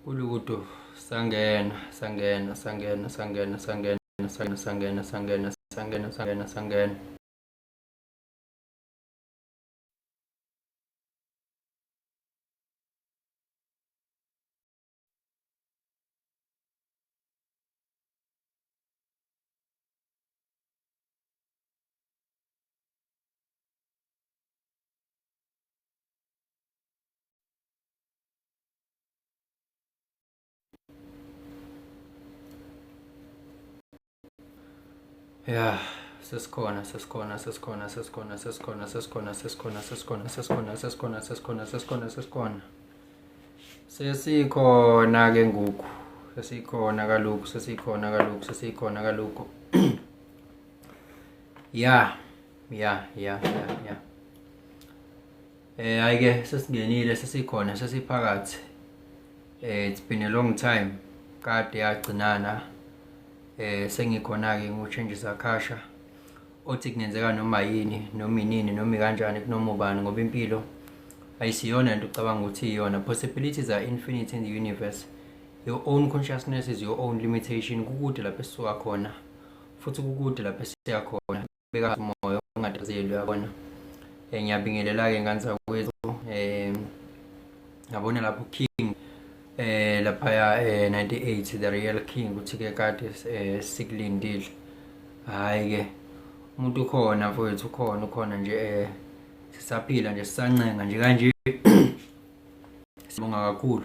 Kulukutu sangena sangena sangena sangena sangena sangena sangena sangena sangena sangena sangena. Yeah, sesikhona sesikhona sesikhona sesikhona sesikhona sesikhona sesikhona sesikhona sesikhona sesikhona sesikhona sesikhona sesikhona sesikhona ke ngoku sesikhona kaloku sesikhona kaloku sesikhona kaloku. Yeah, yeah, yeah, yeah, yeah. Hayi ke sesingenile sesikhona sesiphakathi. It's been a long time kade yagcinana. Sengikhona ke ngo-Changes Akasha othi kunenzeka noma yini noma inini noma kanjani kunoma ubani ngoba impilo ayisiyona into ucabanga ukuthi iyona. Possibilities are infinite in the universe. Your own consciousness is your own limitation. Kukude lapho esisuka khona futhi kukude lapho esiya khona. Beka umoya ongadazeli uyabona. Ngiyabingelela ke ngani zakwethu ngabona lapho King lapha 98 the real king uthi ke kade sikulindile. Hayi ke umuntu ukhona mfowethu ukhona nje sisaphila nje sisancenga nje kanje. Sibonga kakhulu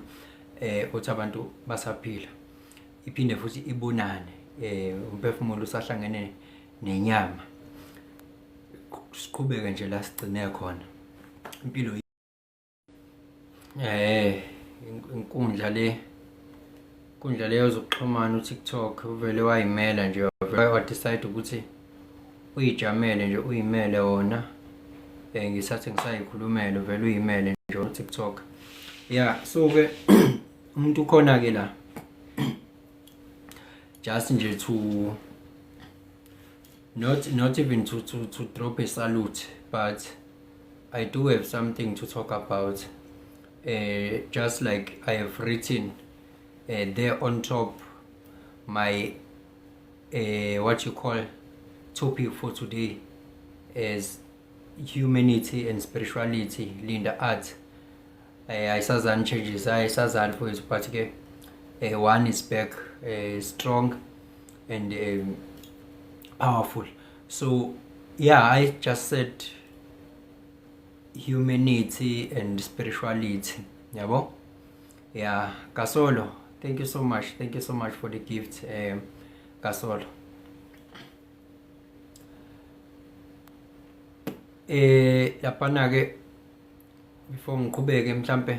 uthi abantu basaphila iphinde futhi ibonane umphefumulo usahlangene nenyama. Siqhubeke nje la sigcine khona impilo inkundla le yokuxhumana uTikTok uvele wayimela nje wa decide ukuthi uyijamele nje uyimele wona. Ngisathi ngisayikhulumela vele uyimele nje uTikTok. Yeah, so ke umuntu ukhona ke la just nje to not even to drop a salute, but I do have something to talk about. Just like I have written there on top my what you call topic for today is humanity and spirituality, Linda Art. Ayisazani changes ayisazani mfowethu, but ke one is back strong and powerful. So yeah, I just said humanity and spirituality, yabo. Yeah, Kasolo, thank you so much for the gift, Kasolo. Lapana ke before ngiqhubeke mhlambe,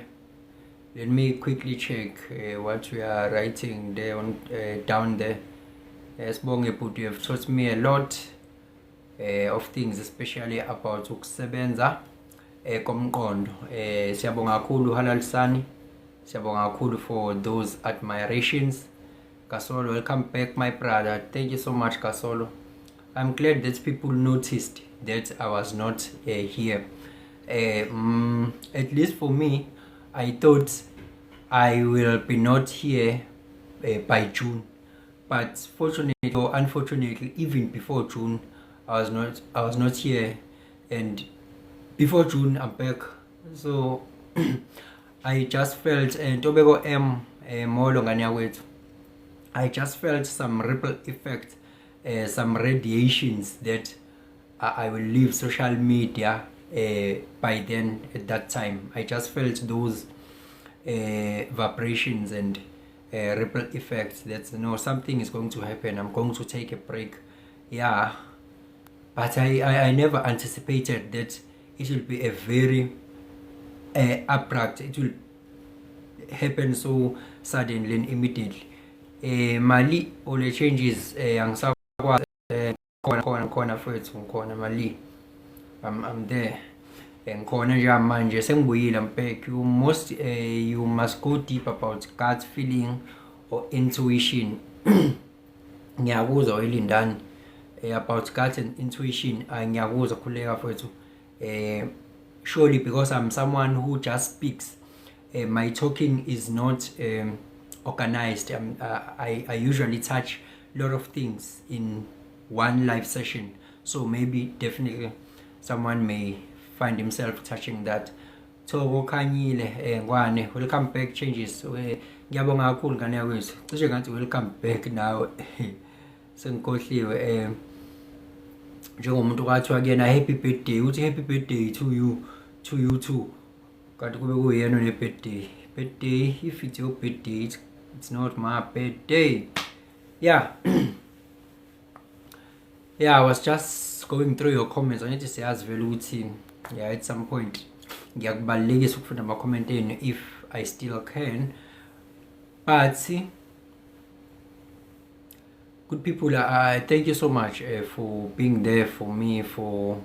let me quickly check what we are writing there on down there. Sibonge bhuti, you have taught me a lot of things, especially about ukusebenza komqondo. Siyabonga kakhulu Halalisani, siyabonga kakhulu for those admirations. Kasolo, welcome back my brother. Thank you so much Kasolo. I'm glad that people noticed that I was not here. At least for me, I thought I will be not here by June, but fortunately or unfortunately, even before June, I was not here, and before June I'm back. So I just felt Tobego molo ngani wethu, I just felt some ripple effect, some radiations that I will leave social media by then. At that time I just felt those vibrations and ripple effects that something is going to happen, I'm going to take a break. Yeah, but I never anticipated that it will be a very abrupt, it will happen so suddenly and immediately. Mali all the changes angisakwazi khona fethu ngikhona Mali, I'm there. Ngikhona nje manje sengibuyile I'm back. You must go deep about gut feeling or intuition. Ngiyakuzwa welindani about gut and intuition. Ngiyakuzwa khuleka fethu. Surely because I'm someone who just speaks my talking is not organized. I usually touch a lot of things in one live session, so maybe definitely someone may find himself touching that. So Khanyile ngwane, welcome back Changes. Ngiyabonga kakhulu ngane yakwethu. Cishe ngathi welcome back nawe. Sengikhohliwe njengomuntu kwathiwa kuyena happy birthday, uthi happy birthday to you too. Kanti kube kuyena ne birthday. If it's your birthday, it's not my birthday. Yeah. Yeah, I was just going through your comments. I need to say as vele ukuthi yeah, at some point ngiyakubalekisa ukufunda ama comment enu if I still can. But see, good people, thank you so much for being there for me, for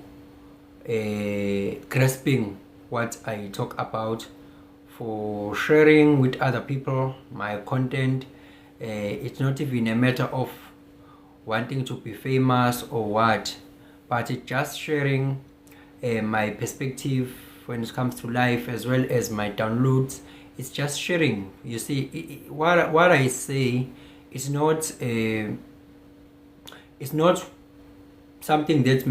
grasping what I talk about, for sharing with other people my content. It's not even a matter of wanting to be famous or what, but it's just sharing my perspective when it comes to life, as well as my downloads. It's just sharing. You see, what I say is not it's not something that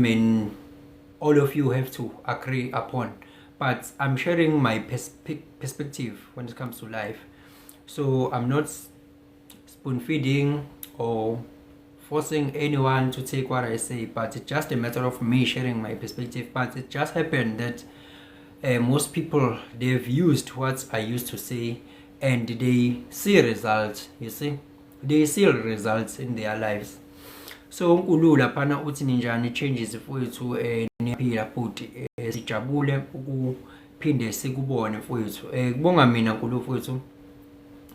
all of you have to agree upon, but I'm sharing my perspective when it comes to life. So I'm not spoon feeding or forcing anyone to take what I say, but it's just a matter of me sharing my perspective. But it just happened that most people, they've used what I used to say and they see results. You see, they see results in their lives. So uNkulunkulu laphana uthi ninjani Changes mfowethu niyaphila futhi sijabule ukuphinde sikubone mfowethu. Kubonga mina uNkulunkulu mfowethu,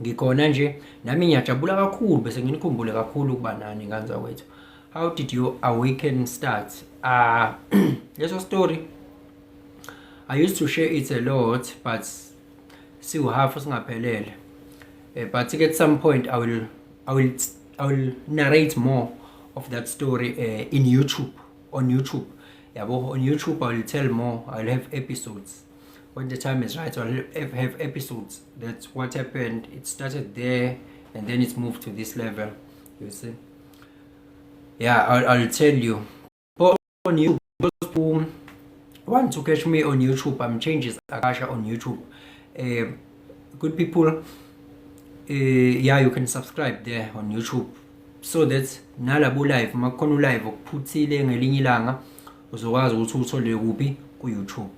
ngikhona nje nami ngiyajabula kakhulu bese nginikhumbule kakhulu ukuba nani nganza wethu. How did your awaken start? Leso story I used to share it a lot, but siwuhalf singaphelele. But at some point I will narrate more of that story in YouTube, on YouTube. Yeah, but on YouTube I will tell more. I'll have episodes when the time is right. I'll have episodes. That's what happened. It started there and then it's moved to this level. You see? Yeah, I'll tell you. But on YouTube, those who want to catch me on YouTube, I'm Changes Akasha on YouTube. Good people, yeah, you can subscribe there on YouTube, so that nalabo live makhona live okuphuthile ngelinye ilanga uzokwazi ukuthi uthole kuphi ku YouTube.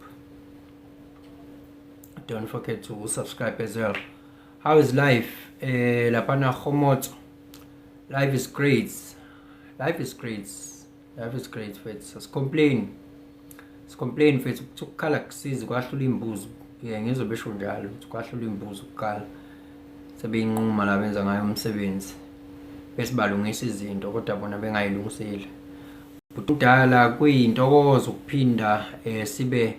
Don't forget to subscribe as well. How is life? Lapana Khomotso. Life is great. Life is great. Life is great, mfethu. Complain mfethu ukukhala kusiza kwahlula imbuzo. Ngizobesho njalo ukuthi kwahlula imbuzo ukukhala. Sebeyinquma la benza ngayo umsebenzi. Besibalungisa izinto kodwa bona bengayilungisile. Budala kuyintokozo ukuphinda sibe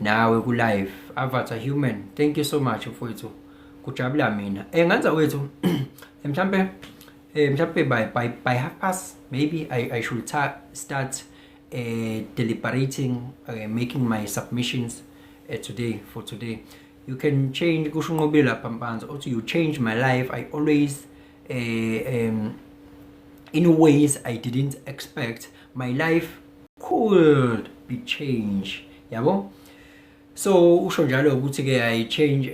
nawe ku live. Avatar Human, thank you so much mfowethu. Kujabula mina. Nganza wethu mhlambe by half past maybe I should start deliberating making my submissions today. You can change kusho unqobile lapha mpanza uthi you change my life. I always in ways I didn't expect my life could be changed, yabo. So usho njalo ukuthi ke I change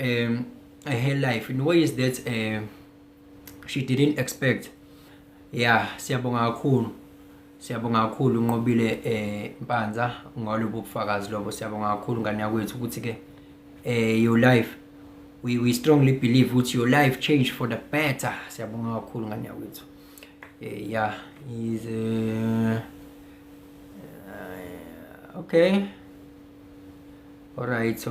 her life in ways that she didn't expect. Yeah, siyabonga kakhulu unqobile mpanza ngalobo bufakazi lobo. Siyabonga kakhulu ngane yakwethu ukuthi ke your life, we strongly believe that your life changed for the better. Siyabonga kakhulu ngane yakwethu. Yeah, is okay. All right.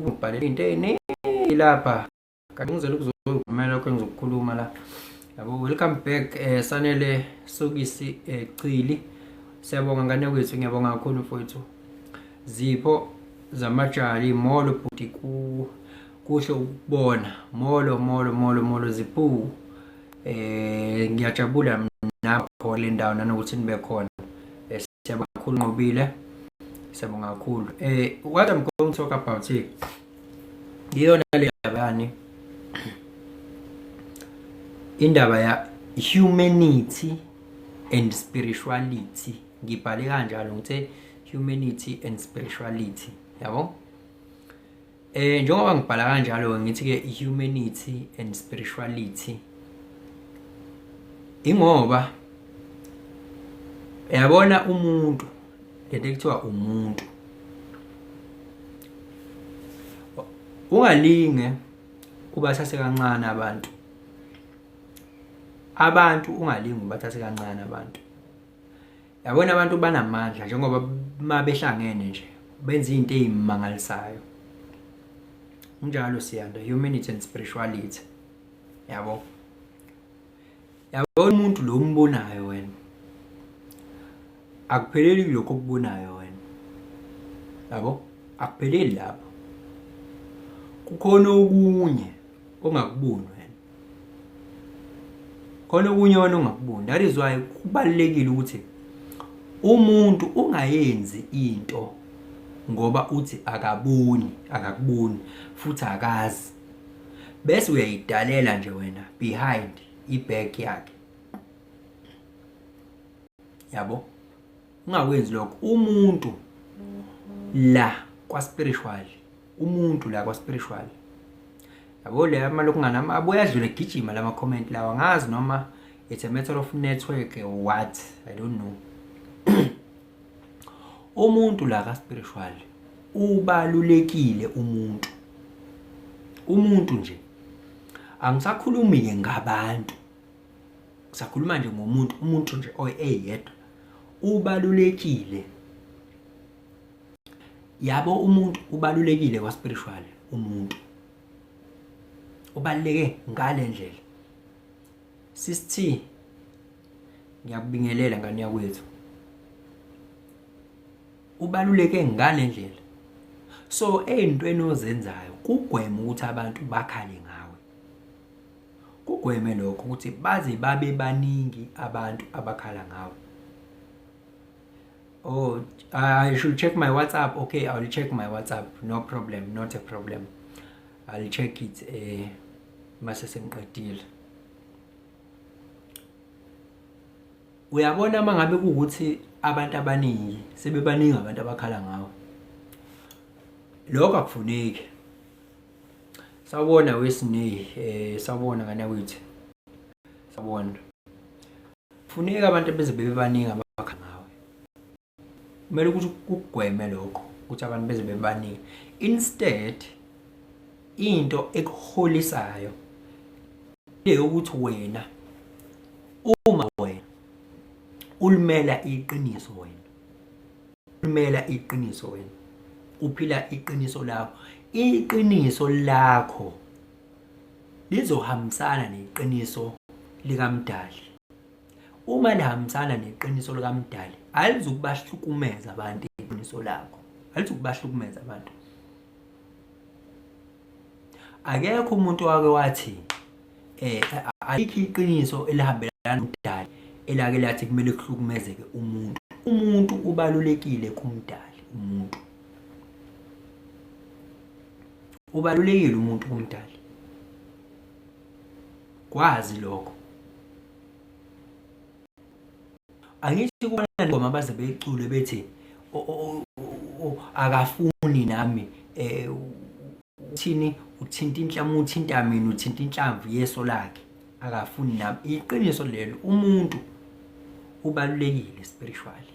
Ubhalele into eningi lapha. Kanti ngizela ukuzomela lokho engizokukhuluma la. Yabo, welcome back Sanele Sokisi Cili. Siyabonga ngane kwethu, ngiyabonga kakhulu mfowethu. Zipho zamajali molo bhuti kuhle ukubona. Molo Zipho. Ngiyajabula napho le ndawo nanokuthi nibe khona. Siyabonga kakhulu Nqobile. Siyabonga kakhulu. What I'm going to talk about here, iyona le ndaba yani indaba ya humanity and spirituality. Ngibhale kanjalo ngithe humanity and spirituality, yabo. Njengoba ngibhala kanjalo ngithi ke humanity and spirituality ingoba yabona umuntu lento ekuthiwa umuntu ungalinge ubathathe kancane abantu ungalinge ubathathe kancane abantu. Yabona abantu banamandla njengoba mabehlangene nje benza izinto ezimangalisayo. Njalo siyanda humanity and spirituality, yabo. Yabona umuntu lo umbonayo wena akupheleli lokho okubonayo wena, yabo, akupheleli lapho. Kukhona okunye ongakuboni wena, khona okunye wena ongakuboni. That is why kubalekile ukuthi umuntu ungayenzi into ngoba uthi akakuboni futhi akazi, bese uyayidalela nje wena behind iback yakhe, yabo. Ungakwenzi lokho. Umuntu la kwa spiritual, yabo. Le amalokhu nganami abuya adlule gijima lama comment lawa, ngazi noma it's a matter of network or what, I don't know. Umuntu la ka spiritual ubalulekile. Umuntu nje, angisakhulumi ke ngabantu, ngisakhuluma nje ngomuntu. Umuntu nje oyedwa ubalulekile, yabo. Umuntu ubalulekile kwa spiritual. Umuntu ubaluleke ngale ndlela. Sister, ngiyakubingelela ngani yakwethu, ubaluleke ngale ndlela. So eyintweni ozenzayo kugwema ukuthi abantu bakhale ngawe, kugweme lokho ukuthi baze babe baningi abantu abakhala ngawe. Oh, I should check my WhatsApp. Okay, I'll check my WhatsApp. No problem, not a problem. I'll check it mase sengiqedile. Uyabona mangabe ukuthi abantu abaningi sebebaningi abantu abakhala ngawe, lokho akufuneki. Sawubona wesine, sawubona ngane yakwethu, sawubona. Kufuneka abantu beze bebaningi abakhala ngawe. Kumele ukuthi ukugweme lokho ukuthi abantu beze bebaningi. Instead into ekuholisayo le ukuthi wena uma wena ulimela iqiniso wena, uphila iqiniso lakho, iqiniso lakho lizohambisana neqiniso likaMdali. Uma lihambisana neqiniso likaMdali, alizukubahlukumeza abantu iqiniso lakho, alizukubahlukumeza abantu. Akekho umuntu wake wathi ayikho iqiniso elihambelana noMdali elake lathi kumele kuhlukumezeke umuntu. Umuntu ubalulekile kuMdali. Umuntu ubalulekile, umuntu kuMdali. Kwazi lokho. Angithi kubona ngoma baze becule bethi akafuni nami uthini, uthinta inhlamu, uthinta mina, uthinta inhlamvu yeso lakhe, akafuni nami. Iqiniso lelo. Umuntu ubalulekile spiritually.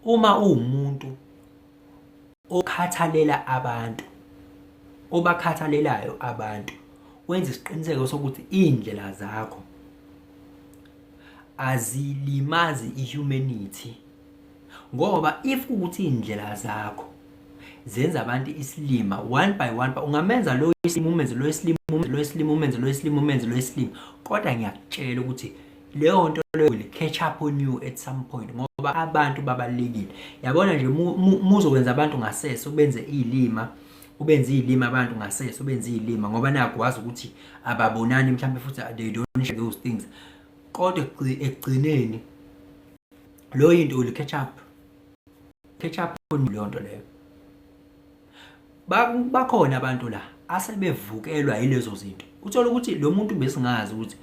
Uma umuntu okhathalela abantu, obakhathalelayo abantu, wenza isiqiniseko sokuthi indlela zakho azilimazi ihumanity, ngoba if ukuthi indlela zakho zenza abantu isilima one by one, ungamenza lo isilima, umenze lo isilima, lo isilima, umenze lo isilima, umenze lo isilima, kodwa ngiyakutshela ukuthi leyo nto leyo will catch up on you at some point, ngoba abantu babalekile. Yabona nje muzokwenza abantu ngasese ubenze ilima, ubenze ilima abantu ngasese ubenze ilima, ngoba nakwazi ukuthi ababonani mhlambe futhi they don't share those things, kodwa ekugcineni lo into will catch up on leyo nto leyo. bakhona abantu la asebevukelwa yilezo zinto. Uthola ukuthi lo muntu besingazi ukuthi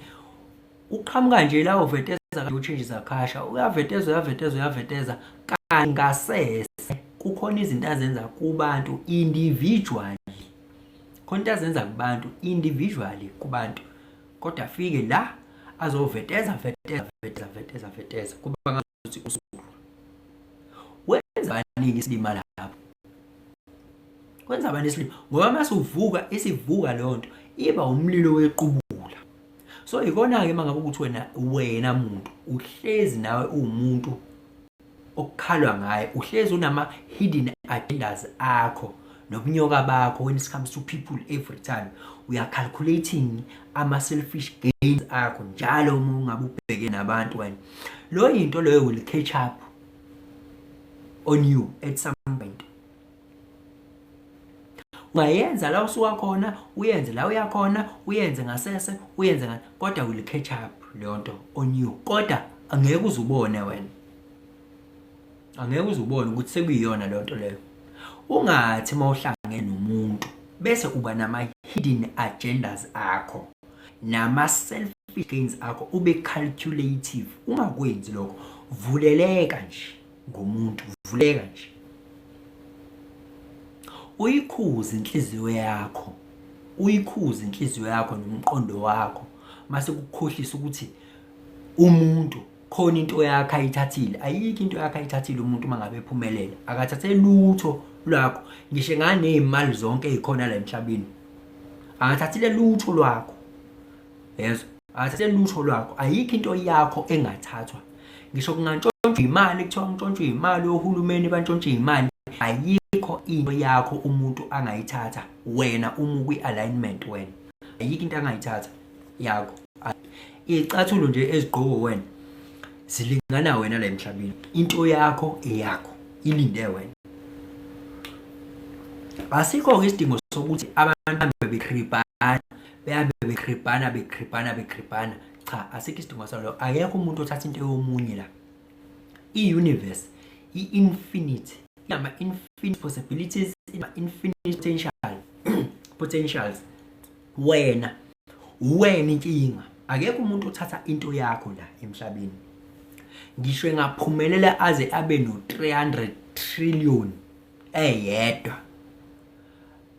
uqhamuka nje la uveteza kanje uchange zakhasha, uyaveteza kanti ngasese kukhona izinto azenza kubantu individually. Khona into azenza kubantu individually kubantu. Kodwa afike la azoveteza kuba ngathi usulu. Wenza baningi isilima lapho. Kwenza abantu isilima ngoba mase uvuka isivuka leyo nto iba umlilo wequbula. So ikona ke mangabe ukuthi wena muntu uhlezi nawe umuntu okukhalwa ngaye, uhlezi unama hidden agendas akho nobunyoka bakho. When it comes to people, every time we are calculating ama selfish gains akho njalo uma ungabe ubheke nabantu wena. Lo into leyo will catch up on you at some point. Ungayenza la usuka khona, uyenze la uyakhona, uyenze ngasese, uyenze kodwa will catch up leyo nto on you. Kodwa angeke uzubone wena. Angeke uzubone ukuthi sekuyiyona leyo nto leyo. Ungathi mawuhlangene nomuntu bese uba nama hidden agendas akho nama selfish gains akho, ube calculative. Ungakwenzi lokho, vuleleka nje ngomuntu, vuleka nje. Uyikhuze inhliziyo yakho, uyikhuze inhliziyo yakho nomqondo wakho mase kukhohlisa ukuthi umuntu khona into yakhe ayithathile. Ayikho into yakhe ayithathile umuntu mangabe ephumelela. Akathathe lutho lwakho, ngisho ngane imali zonke ezikhona la emhlabeni. Akathathile lutho lwakho. Yezwa, akathathile lutho lwakho. Ayikho into yakho engathathwa. Ngisho kungantshontshwa imali, kuthiwa ngintshontshe imali ohulumeni bantshontshe imali, ayikho into yakho umuntu angayithatha wena uma kwi-alignment wena. Ayikho into angayithatha yakho. Icathulo nje ezigqoko wena zilingana wena la emhlabeni. Into yakho eyakho, ilinde wena. Asikho isidingo sokuthi abantu bekripana. Cha, asikho isidingo salo. Akekho umuntu othatha into yomunye la. I-universe, i-infinite, infinite possibilities, infinite potentials. Wena inkinga. Akekho umuntu othatha into yakho la emhlabeni. Ngisho engaphumelela aze abe no 300 trillion eyedwa,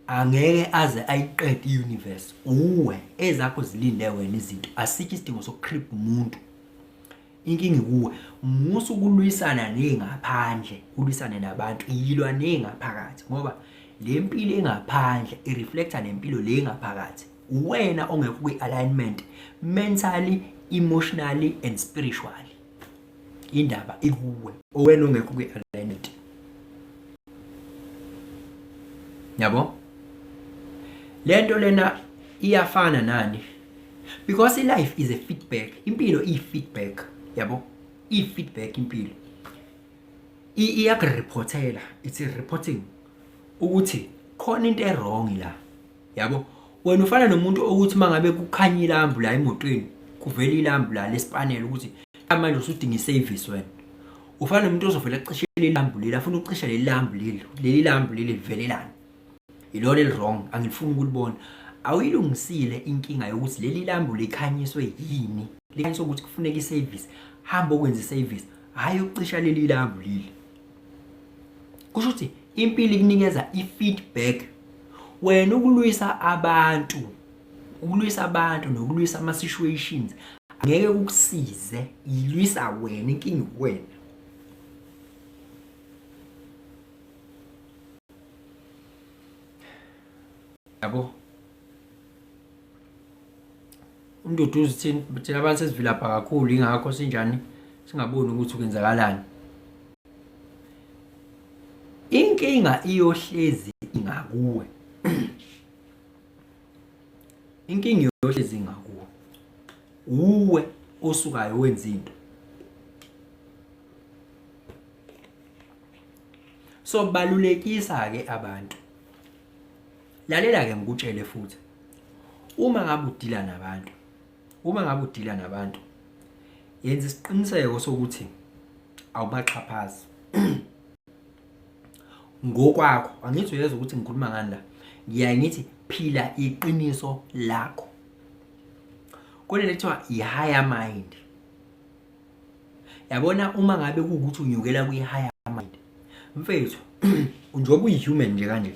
angeke aze ayiqede i-universe. Uwe ezakho zilinde wena izinto. Asikho isidingo sokukhipha umuntu. Inkingi kuwe musu kulwisana nezingaphandle, ulwisane nabantu, yilwa nezingaphakathi ngoba le mpilo engaphandle ireflecta lempilo le engaphakathi. Wena ongekho kwi-alignment mentally, emotionally and spiritually. Indaba ikuwe, wena ongekho kwi-alignment. Yabo? Lento lena iyafana nani? Because life is a feedback. Impilo i-feedback. Yabo? I-feedback impilo. Iyakureportela. It's a reporting. Ukuthi khona into wrong la. Yabo? Wena ufana nomuntu ukuthi mangabe kukhanya ilambu la emotweni, kuvela ilambu la lespanel ukuthi manje usudinga iservice wena. Ufana nomuntu ozovela ecishela ilambu leli, afuna ucisha leli lambu leli livelelana. Ilona elirong, angifuni ukulibona. Awuyilungisile inkinga yokuthi leli lambu likhanyiswe yini. Likhanyiswe ukuthi kufuneka iservice. Hamba ukwenza iservice. Hayi ucisha leli lambu leli. Kusho ukuthi impilo ikunikeza i-feedback. Wena ukulwisa abantu nokulwisa ama situations angeke ukusize, ilwisa wena, inkingi wena. Yabo? Unduduzo thina abantu sesivilapha kakhulu ingakho sinjani singaboni ukuthi ukwenzakalani. Inkinga iyohlezi ingakuwe. Inkingi iyohlezi ingakuwe. Uwe osukayo wenza into. So balulekisa ke abantu. Lalela ke ngikutshele futhi. Uma ngabe udila nabantu, yenza isiqiniseko sokuthi awubaxhaphazi. ngokwakho. Angithi uyezwa ukuthi ngikhuluma ngani la. Ngiyaye ngithi phila iqiniso lakho. Kule lethiwa i-higher mind. Yabona uma ngabe kuwukuthi unyukela kwi-higher mind, mfethu, njengoba uyi-human nje kanje,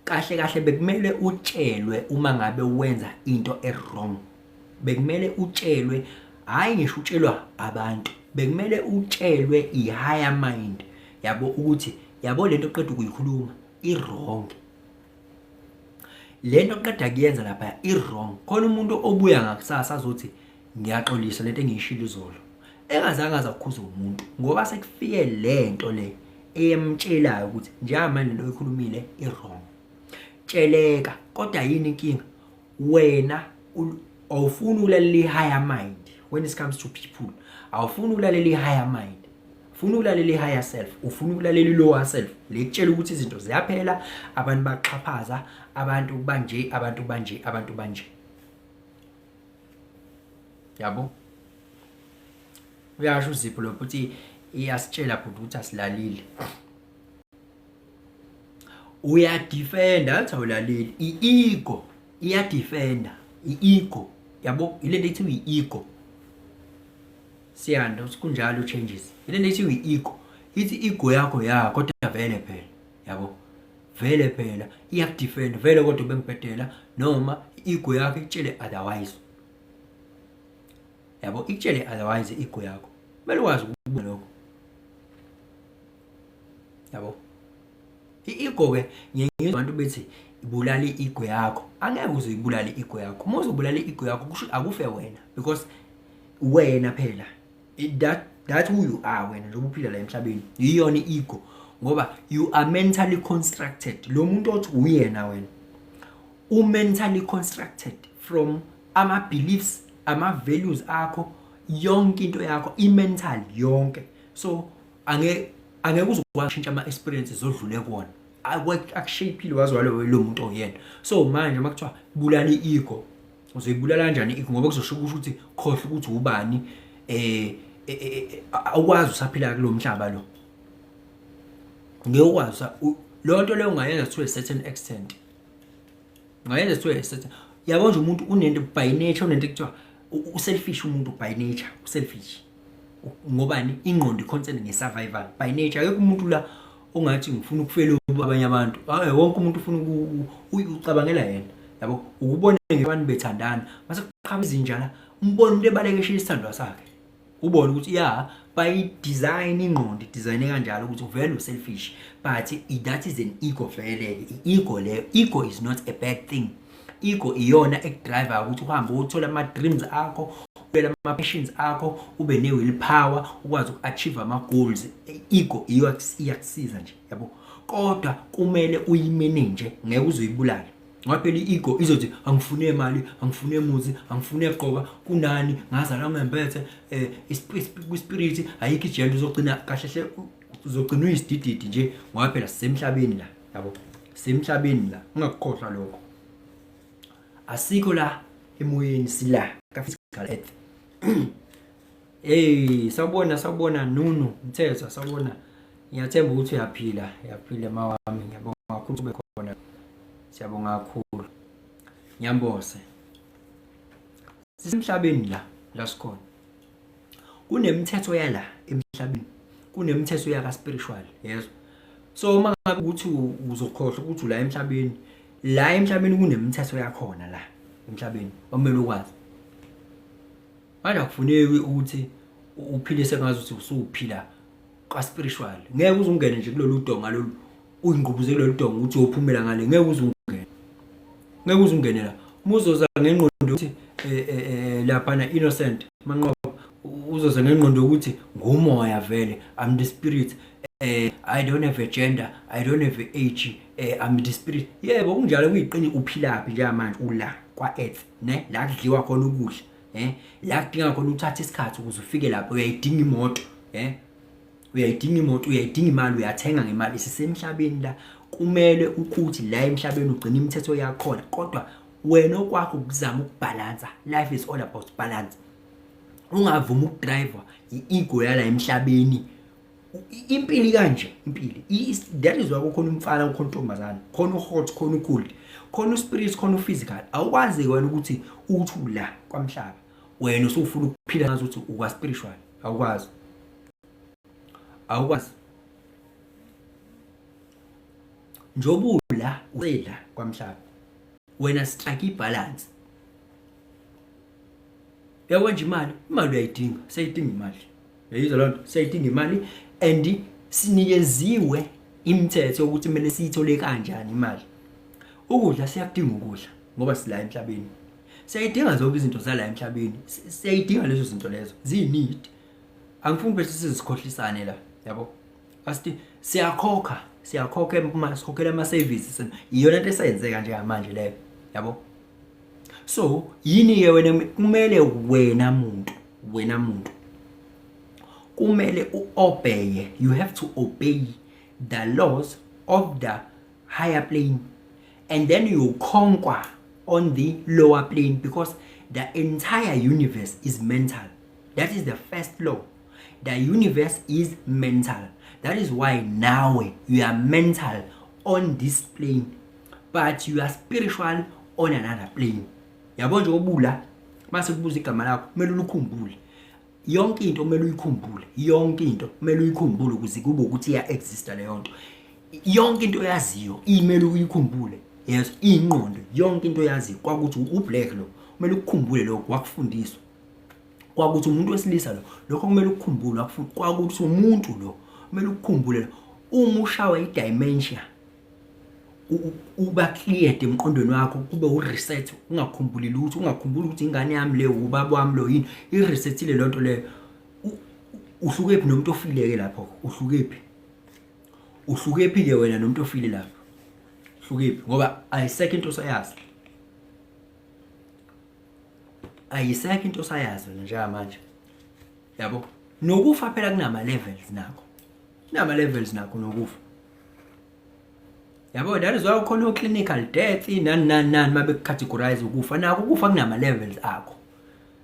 kahle kahle bekumele utshelwe uma ngabe wenza into e-wrong. Bekumele utshelwe, hayi ngisho utshelwa abantu, bekumele utshelwe i-higher mind, yabo, ukuthi yabo lento oqeda ukuyikhuluma i-wrong. Lento oqeda kuyenza lapha i-wrong. Khona umuntu obuya ngakusasa azothi ngiyaxolisa lento engiyishilo izolo, engazange azakukhuza umuntu, ngoba sekufike lento le eyamtshelayo ukuthi njengamanje lento oyikhulumile i-wrong. Tsheleka, kodwa yini inkinga? Wena awufuni ukulalela i-higher mind. When it comes to people, awufuni ukulalela i-higher mind, ufuna ukulalela i-higher self, ufuna ukulalela i-lower self. Lekutshela ukuthi izinto ziyaphela, abantu baxhaphaza, abantu banje, abantu banje, abantu banje. Yabo? Uyasho uZipho lo ukuthi iyasitshela futhi ukuthi asilalile. Uyadefenda athi awulaleli. I-ego iyadefenda. I-ego, yabo, ile nto ethiwa i-ego. Siyanda kunjalo changes. Ile nto ethiwa i-ego. Ithi ego yakho ya kodwa vele phela, yabo. Vele phela iyakudefenda, vele kodwa bengibhedela, noma i-ego yakho ikutshele otherwise. Yabo, ikutshele otherwise ego yakho. Kumele ukwazi ukubona lokho. Yabo. I-ego ke ngiyengizwa abantu bethi ibulala i-ego yakho. Angeke uzoyibulala i-ego yakho. Uma uzobulala i-ego yakho kusho akufe wena, because wena phela that who you are wena njengoba uphila la emhlabeni. Yiyona i-ego ngoba you are mentally constructed. Lo muntu othi uyena wena mentally constructed from ama beliefs, ama values akho, yonke into yakho i-mental yonke. So angeke uzokwazi ukushintsha ama-experiences odlule kuwona. Akushapile wazwala lo muntu oyena. So manje makuthiwa bulala i-ego, uzoyibulala kanjani i-ego? Ngoba kuzosho ukuthi khohle ukuthi ubani, awukwazi usaphila kulo mhlaba lo. Ngeke ukwazi lo nto leyo ungayenza to a certain extent. Ungayenza to a certain. Yabo nje umuntu unento by nature, unento ekuthiwa u-selfish. Umuntu by nature u-selfish. Ngobani? Ingqondo i-concern nge-survival by nature. Akekho umuntu la ongathi ngifuna ukufela abanye abantu. Hayi, wonke umuntu ufuna ucabangela yena, yabo. Ukubona ngebantu bethandana mase kuqhama izinja la, umbone into ebalekesha isithandwa sakhe, ubone ukuthi ya by design ingqondo design kanjalo ukuthi uvele u-selfish, but that is an ego vele. I-ego leyo, ego is not a bad thing. Ego iyona ekudrive ukuthi uhambe uthola ama-dreams akho, ubele ama-passions akho, ube ne-will power, ukwazi uku-achieve ama-goals. Ego iyakusiza nje, yabo. Kodwa kumele uyimanage, ngeke uzoyibulala. Ngoba phela i-ego izothi angifune imali, angifune umuzi, angifune eqoba, kunani ngazalwa ngempethe, kwispirit ayikho ijele uzogcina kahle hle, uzogcina uyisidididi nje. Ngoba phela sisemhlabeni la, yabo. Sisemhlabeni la, ungakukhohlwa lokho. Asikho la emoyeni, sila ka-physical earth. Sawubona Nunu Mthetho, sawubona. Ngiyathemba ukuthi uyaphila mawami. Ngiyabonga kakhulu ube khona. Siyabonga kakhulu. Ngiyambose. Sisemhlabeni la sikhona. Kunemithetho yala emhlabeni. Kunemithetho yaka spiritual, yes. So uma ngabe ukuthi uzokhohlwa ukuthi la emhlabeni, la emhlabeni kunemithetho yakhona la emhlabeni omele ukwazi. Manje akufuneki ukuthi uphilise ngazi ukuthi usuphila kwa spiritual. Ngeke uzungene nje kulolu donga lolu, uyingqubuze kulolu donga ukuthi uyophumela ngale. Ngeke uzungene la. Muzoza ngengqondo ukuthi lapha na innocent manqoba, uzoza ngengqondo ukuthi ngumoya vele, I'm the spirit. I don't have a gender, I don't have an age, I'm the spirit. Yebo kunjalo, kuyiqini uphilaphi njengamanje ula kwa earth, ne? La kudliwa khona ukudla, la kudinga khona uthatha isikhathi ukuze ufike lapho. Uyayidinga imoto, uyayidinga imoto, uyayidinga imali, uyathenga ngemali. Sisemhlabeni la, kumele ukuthi la emhlabeni ugcina imithetho yakhona, kodwa wena okwakho ukuzama ukubalansa. Life is all about balance. Ungavuma ukudrive i-ego yala emhlabeni impili kanje, impili that is why kukhona umfana kukhona intombazana, khona uhot khona ucold, khona uspirit khona uphysical. Awukwazi wena ukuthi la kwamhlaba wena usufuna ukuphila ngathi uthi ukwa spiritual. Awukwazi njobula usela kwamhlaba wena strike ibalance. Yabo nje imali uyayidinga, seyidinga imali. Yayizwa lonto, seyidinga imali and sinikeziwe imithetho ukuthi kumele siyithole kanjani imali. Ukudla siyakudinga ukudla ngoba sila emhlabeni. Siyayidinga zonke izinto zala emhlabeni. Siyayidinga lezo zinto lezo. Ziyi-need. Angifuni bese sizikhohlisane la, yabo. Asithi siyakhokha uma sikhokhela ama-services. Iyona into esayenzeka nje manje leyo, yabo. So, yini ke wena kumele wena muntu kumele uobey. You have to obey the laws of the higher plane, and then you conquer on the lower plane, because the entire universe is mental. That is the first law. The universe is mental. That is why now you are mental on this plane, but you are spiritual on another plane. Yabo nje obula mase kubuza igama lakho kumele ukukhumbule yonke into, kumele uyikhumbule yonke into, kumele uyikhumbule ukuze kube ukuthi iya exist leyo nto. Yonke into yaziyo imele uyikhumbule. Yes, ingqondo yonke into yaziyo kwakuthi ublack lo kumele ukukhumbule lokho wakufundiswa. Kwakuthi umuntu wesilisa lo lokho kumele ukukhumbule wakufunda. Kwakuthi umuntu lo kumele ukukhumbule uma ushawa idimension uba clear emqondweni wakho, kube ureset, ungakhumbuli lutho, ungakhumbuli ukuthi ingane yami le ubaba wami lo yini. Iresetile lonto le. Uhlukephi nomuntu ofileke lapho? Uhlukephi ke wena nomuntu ofile lapho? Uhlukephi ngoba ayisekho into osayazi. Ayisekho into osayazi wena njengamanje. Yabo, nokufa phela kunama levels nakho. Kunama levels nakho nokufa. Yabo, that is why ukhona clinical death nani mabe categorize ukufa. Nako ukufa kunama levels akho.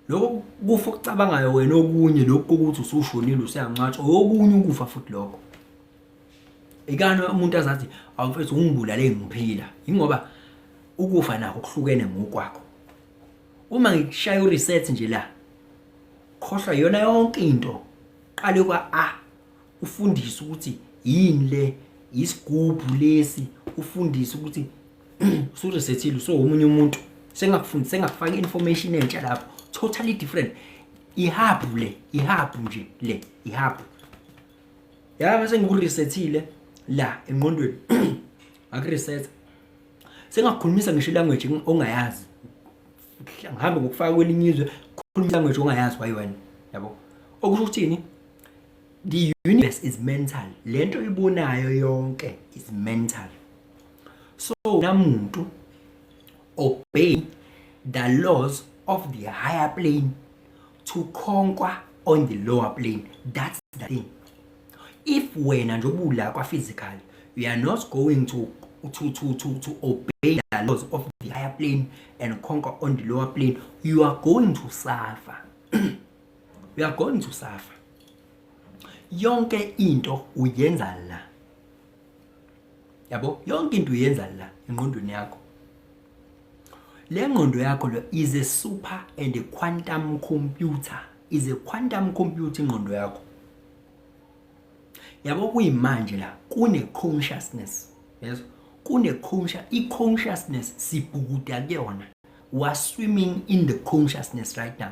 Lokho kufa ukucabangayo wena okunye lokho ukuthi usushonile useyancwatsha okunye ukufa futhi lokho. Ikani umuntu azathi awufethu ungibulale ngiphila. Ingoba ukufa nako kuhlukene ngokwakho. Uma ngikushaya ureset nje la, khohlwa yona yonke into. Qale kwa ufundise ukuthi yini le, isigubhu lesi, ufundise ukuthi usuresetile so umunye umuntu sengakufundisa sengakufaka information entsha lapho totally different. Ihabu le yaba sengikuresetile la engqondweni akureset sengakukhulumisa ngisho language ongayazi, ngihambe ngokufaka kwelinye izwe khuluma language ongayazi wena, yabo. Okusho ukuthini? The universe is mental. Lento ibonayo yonke is mental. So namuntu obey the laws of the higher plane to conquer on the lower plane. That's the thing. If wena njobula kwa physical, you are not going to obey the laws of the higher plane and conquer on the lower plane, you are going to suffer. You are going to suffer. Yonke into uyenza la. Yabo, yonke into uyenza la engqondweni yakho. Le ngqondo yakho lo is a super and a quantum computer. Is a quantum computer ingqondo yakho. Yabo kuyimanje la kune consciousness. Yes. Kune consciousness sibhukuda kuyona. We are swimming in the consciousness right now.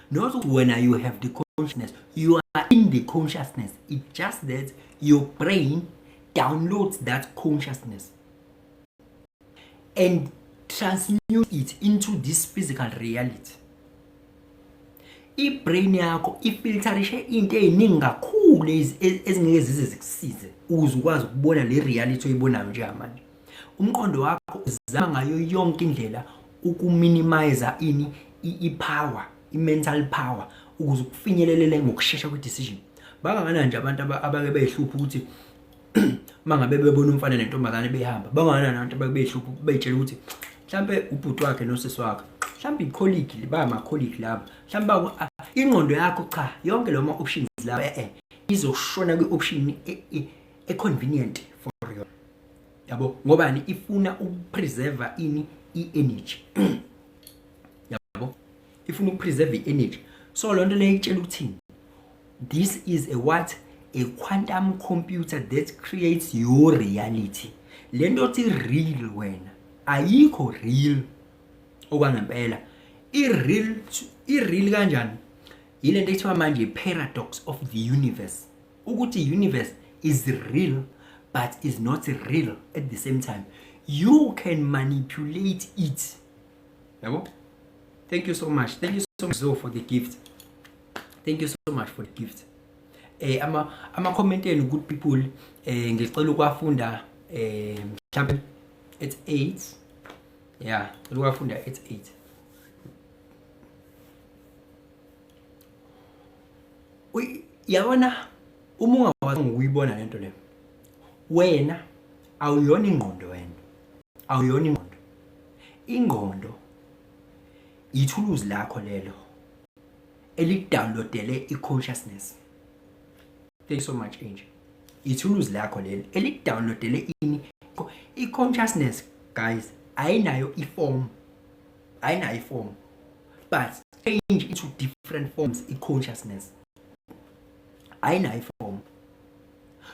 Not when you have the consciousness, you are in the consciousness. It's just that your brain downloads that consciousness and transmutes it into this physical reality. Ibrain yakho ifilterishe into eziningi kakhulu ezingeke zize zikusize ukuze ukwazi ukubona le reality oyibonayo njengamanje. Umqondo wakho uzama ngayo yonke indlela ukuminimize ipower, i-mental power, ukuze ukufinyelelele ngokusheshsha kwe-decision. Bangana nje abantu abake behlupha ukuthi mangabe bebona umfana nentombazane behamba, bangana nabantu abake behlupha beyitshela ukuthi mhlambe ubhuti wakhe nosisi wakhe, mhlambe icolleague, ba ama colleague laba, mhlambe ingqondo yakho cha yonke lo ma options la izoshona kwi-option e-convenient for yona, yabo, ngobani ifuna ukupreserve i-energy yabo, ifuna ukupreserve i-energy. So lonto leyo itshela ukuthini, this is a what, a quantum computer that creates your reality. Lento thi real wena ayikho real okwangempela. I-real kanjani? Yilento ethiwa manje paradox of the universe, ukuthi universe is real but is not real at the same time. You can manipulate it, yabo. Thank you so much Zoe for the gift. Thank you so much for the gift. Ama comment enu good people, ngicela ukwafunda mhlawumbe at 8. Yeah, ukwafunda at 8. Yabona uma ungakwazi ukuyibona lento le, wena awuyona ingqondo, wena awuyona ingqondo. Ingqondo ithuluzi lakho lelo elidownloadele i-consciousness. Thank you so much Angel. Ithuluzi lakho lelo elidownloadele ini i-consciousness. Guys, ayinayo i-form, but change into different forms i-consciousness. Ayinayo i-form.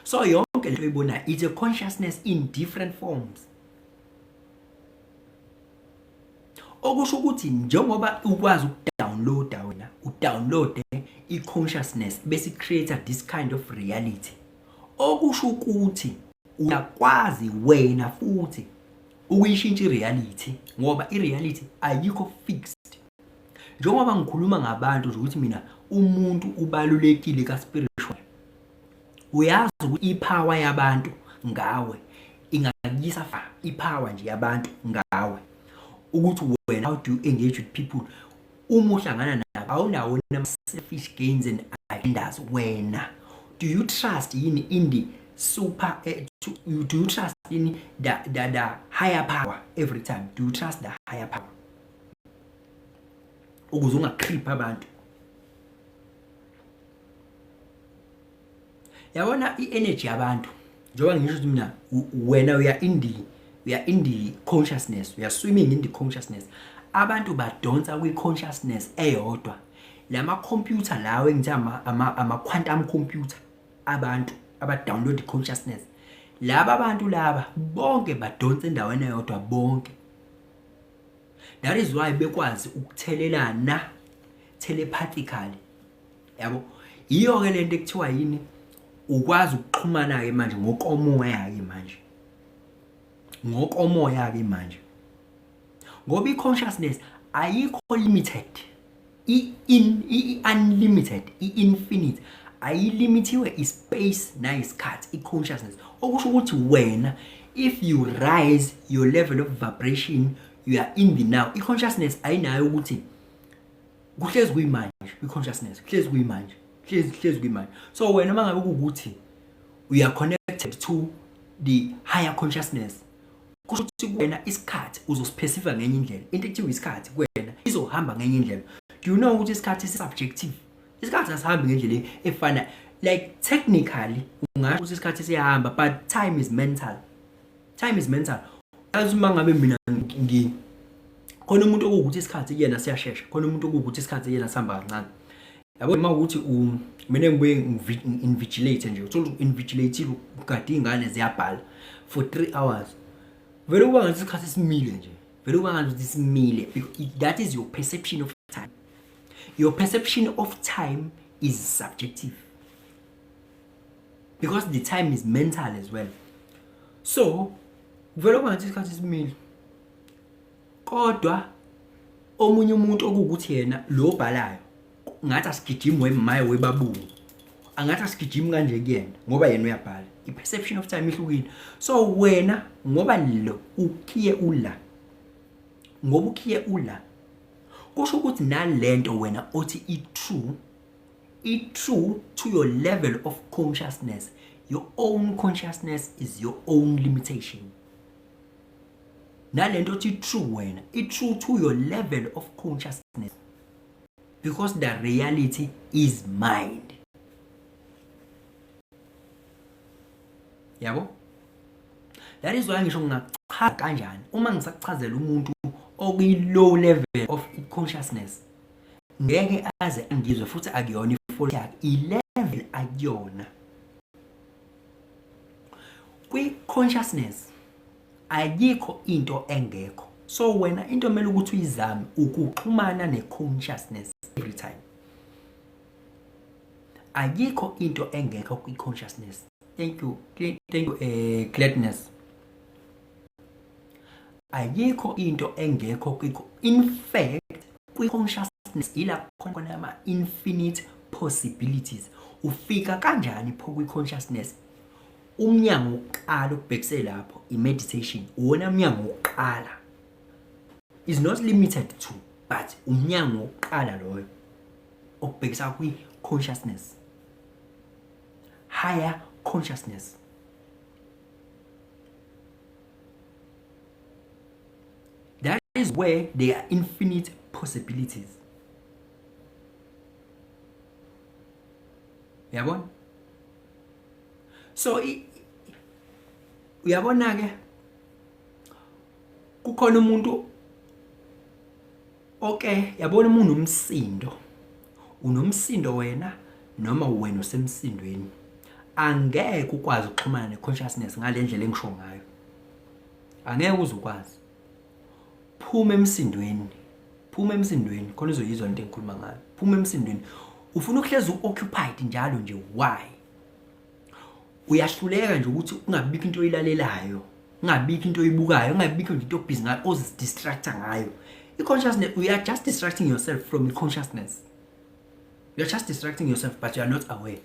So yonke lento oyibona it's a consciousness in different forms. Okusho ukuthi njengoba ukwazi ukudownloada wena, udownload i-consciousness bese create this kind of reality. Okusho ukuthi uyakwazi wena futhi ukuyishintsha i-reality, ngoba i-reality ayikho fixed. Njengoba ngikhuluma ngabantu ukuthi mina umuntu ubalulekile ka-spiritual, uyazi ukuthi ipower yabantu ngawe ingakuyisa ipower nje yabantu ngawe, ukuthi wena how do you engage with people. Uma uhlangana nabo awunawo selfish gains and agendas. Wena do you trust in the super do you trust in the higher power every time? Do you trust the higher power ukuze ungacreep abantu? Yabona i-energy yabantu, njengoba ngisho ukuthi mina wena we are in the consciousness, we are swimming in the consciousness. Abantu badonsa kwi-consciousness eyodwa. Lama computer lawo engithi ama quantum computer, abantu aba-download i-consciousness, laba abantu laba bonke badonsa endaweni eyodwa bonke. That is why bekwazi ukuthelelana telepathically, yabo. Iyo ke lento ekuthiwa yini, ukwazi ukuxhumana ke manje ngokomoya ke manje, ngokomoya ke manje, ngoba i-consciousness ayikho limited, i-unlimited, i-infinite, ayilimitiwe i-space na isikhathi i-consciousness. Okusho ukuthi wena if you rise your level of vibration, you are in the now. I-consciousness ayinayo ukuthi kuhlezi kuyimanje, i-consciousness kuhlezi kuyimanje, kuhlezi kuyimanje. So wena mangabe ukuthi we are connected to the higher consciousness, kusho ukuthi wena isikhathi uzospecifica ngenye indlela. Into ekuthiwa isikhathi kuwena izohamba ngenye indlela. Do you know ukuthi isikhathi is subjective? Isikhathi asihambi ngendlela efana, like technically ungasho ukuthi isikhathi siyahamba, but time is mental. Time is mental. As mangabe mina khona umuntu okuwukuthi isikhathi kuyena siyashesha, khona umuntu okuwukuthi isikhathi kuyena sihamba kancane. Yabo uma ukuthi mina ngibuye invigilate nje, uthola invigilate ukade ingane ziyabhala for 3 hours. Vele uba ngathi isikhathi simile nje, vele uba ngathi simile. That is your perception of time. Your perception of time is subjective because the time is mental as well. So vele uba ngathi isikhathi simile, kodwa omunye umuntu okuwukuthi yena lo bhalayo ngathi asigijimi wemaye webabungu, angathi asigijimi kanje kuyena ngoba yena uyabhala. I-perception of time ihlukile. So wena ngoba lo ukhiye ula, ngoba ukhiye ula, kusho ukuthi nalento wena othi i-true to your level of consciousness. Your own consciousness is your own limitation. Nalento othi true wena, i-true to your level of consciousness, because the reality is mind. yabo. That is why ngisho ngingachaza kanjani uma ngisakuchazela umuntu okuyi-low level of consciousness ngeke aze angizwe futhi akuyona i-fault yakhe, i-level akuyona. Kwi-consciousness ayikho into engekho, so wena into kumele ukuthi uyizame ukuxhumana ne-consciousness every time. Ayikho into engekho kwi-consciousness. Thank you Gladness. Ayikho into engekho kwikho. In fact, kwi-consciousness ila khona ama infinite possibilities. Ufika kanjani pho kwi-consciousness? Umnyango uqala ukubhekise lapho i-meditation. Uwona umnyango uqala. Is not limited to, but umnyango uqala loyo ukubhekisa kwi-consciousness. Higher consciousness. That is where there are infinite possibilities. Uyabona? So uyabona ke kukhona umuntu okay, yabona umuntu umsindo. Unomsindo wena noma wena usemsindweni. Angeke ukwazi ukuxhumana ne-consciousness ngale ndlela engisho ngayo. Angeke uzukwazi. Phuma emsindweni khona uzoyizwa into engikhuluma ngayo. Phuma emsindweni. Ufuna ukuhlezi occupied njalo nje, why? Uyahluleka nje ukuthi ungabikho into oyilalelayo, ungabikho into oyibukayo, ungabikho into obusy ngayo, ozidistracta ngayo. I-consciousness, you are just distracting yourself from the consciousness. You are just distracting yourself, but you are not aware.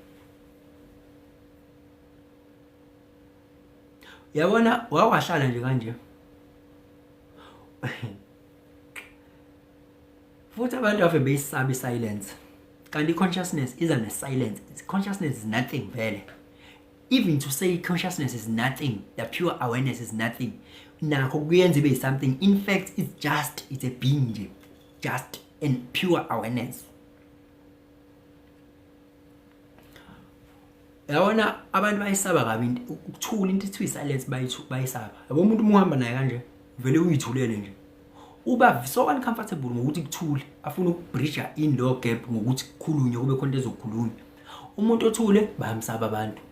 Yabona wawahlala nje kanje. Futhi abantu ave beyisaba silence. Kanti consciousness is a silence. Consciousness is nothing vele. Even to say consciousness is nothing, the pure awareness is nothing. Nakho kuyenza ibe something. In fact, it's a being, just in pure awareness. Yabona abantu bayisaba kabi ukuthula into ethi silence bayisaba. Yabo umuntu umuhamba naye kanje vele uyithulele nje. Uba so uncomfortable ngokuthi kuthule, afuna ukubridge in lo gap ngokuthi kukhulunywe kube khona ezokhulunywa. Umuntu othule bayamsaba abantu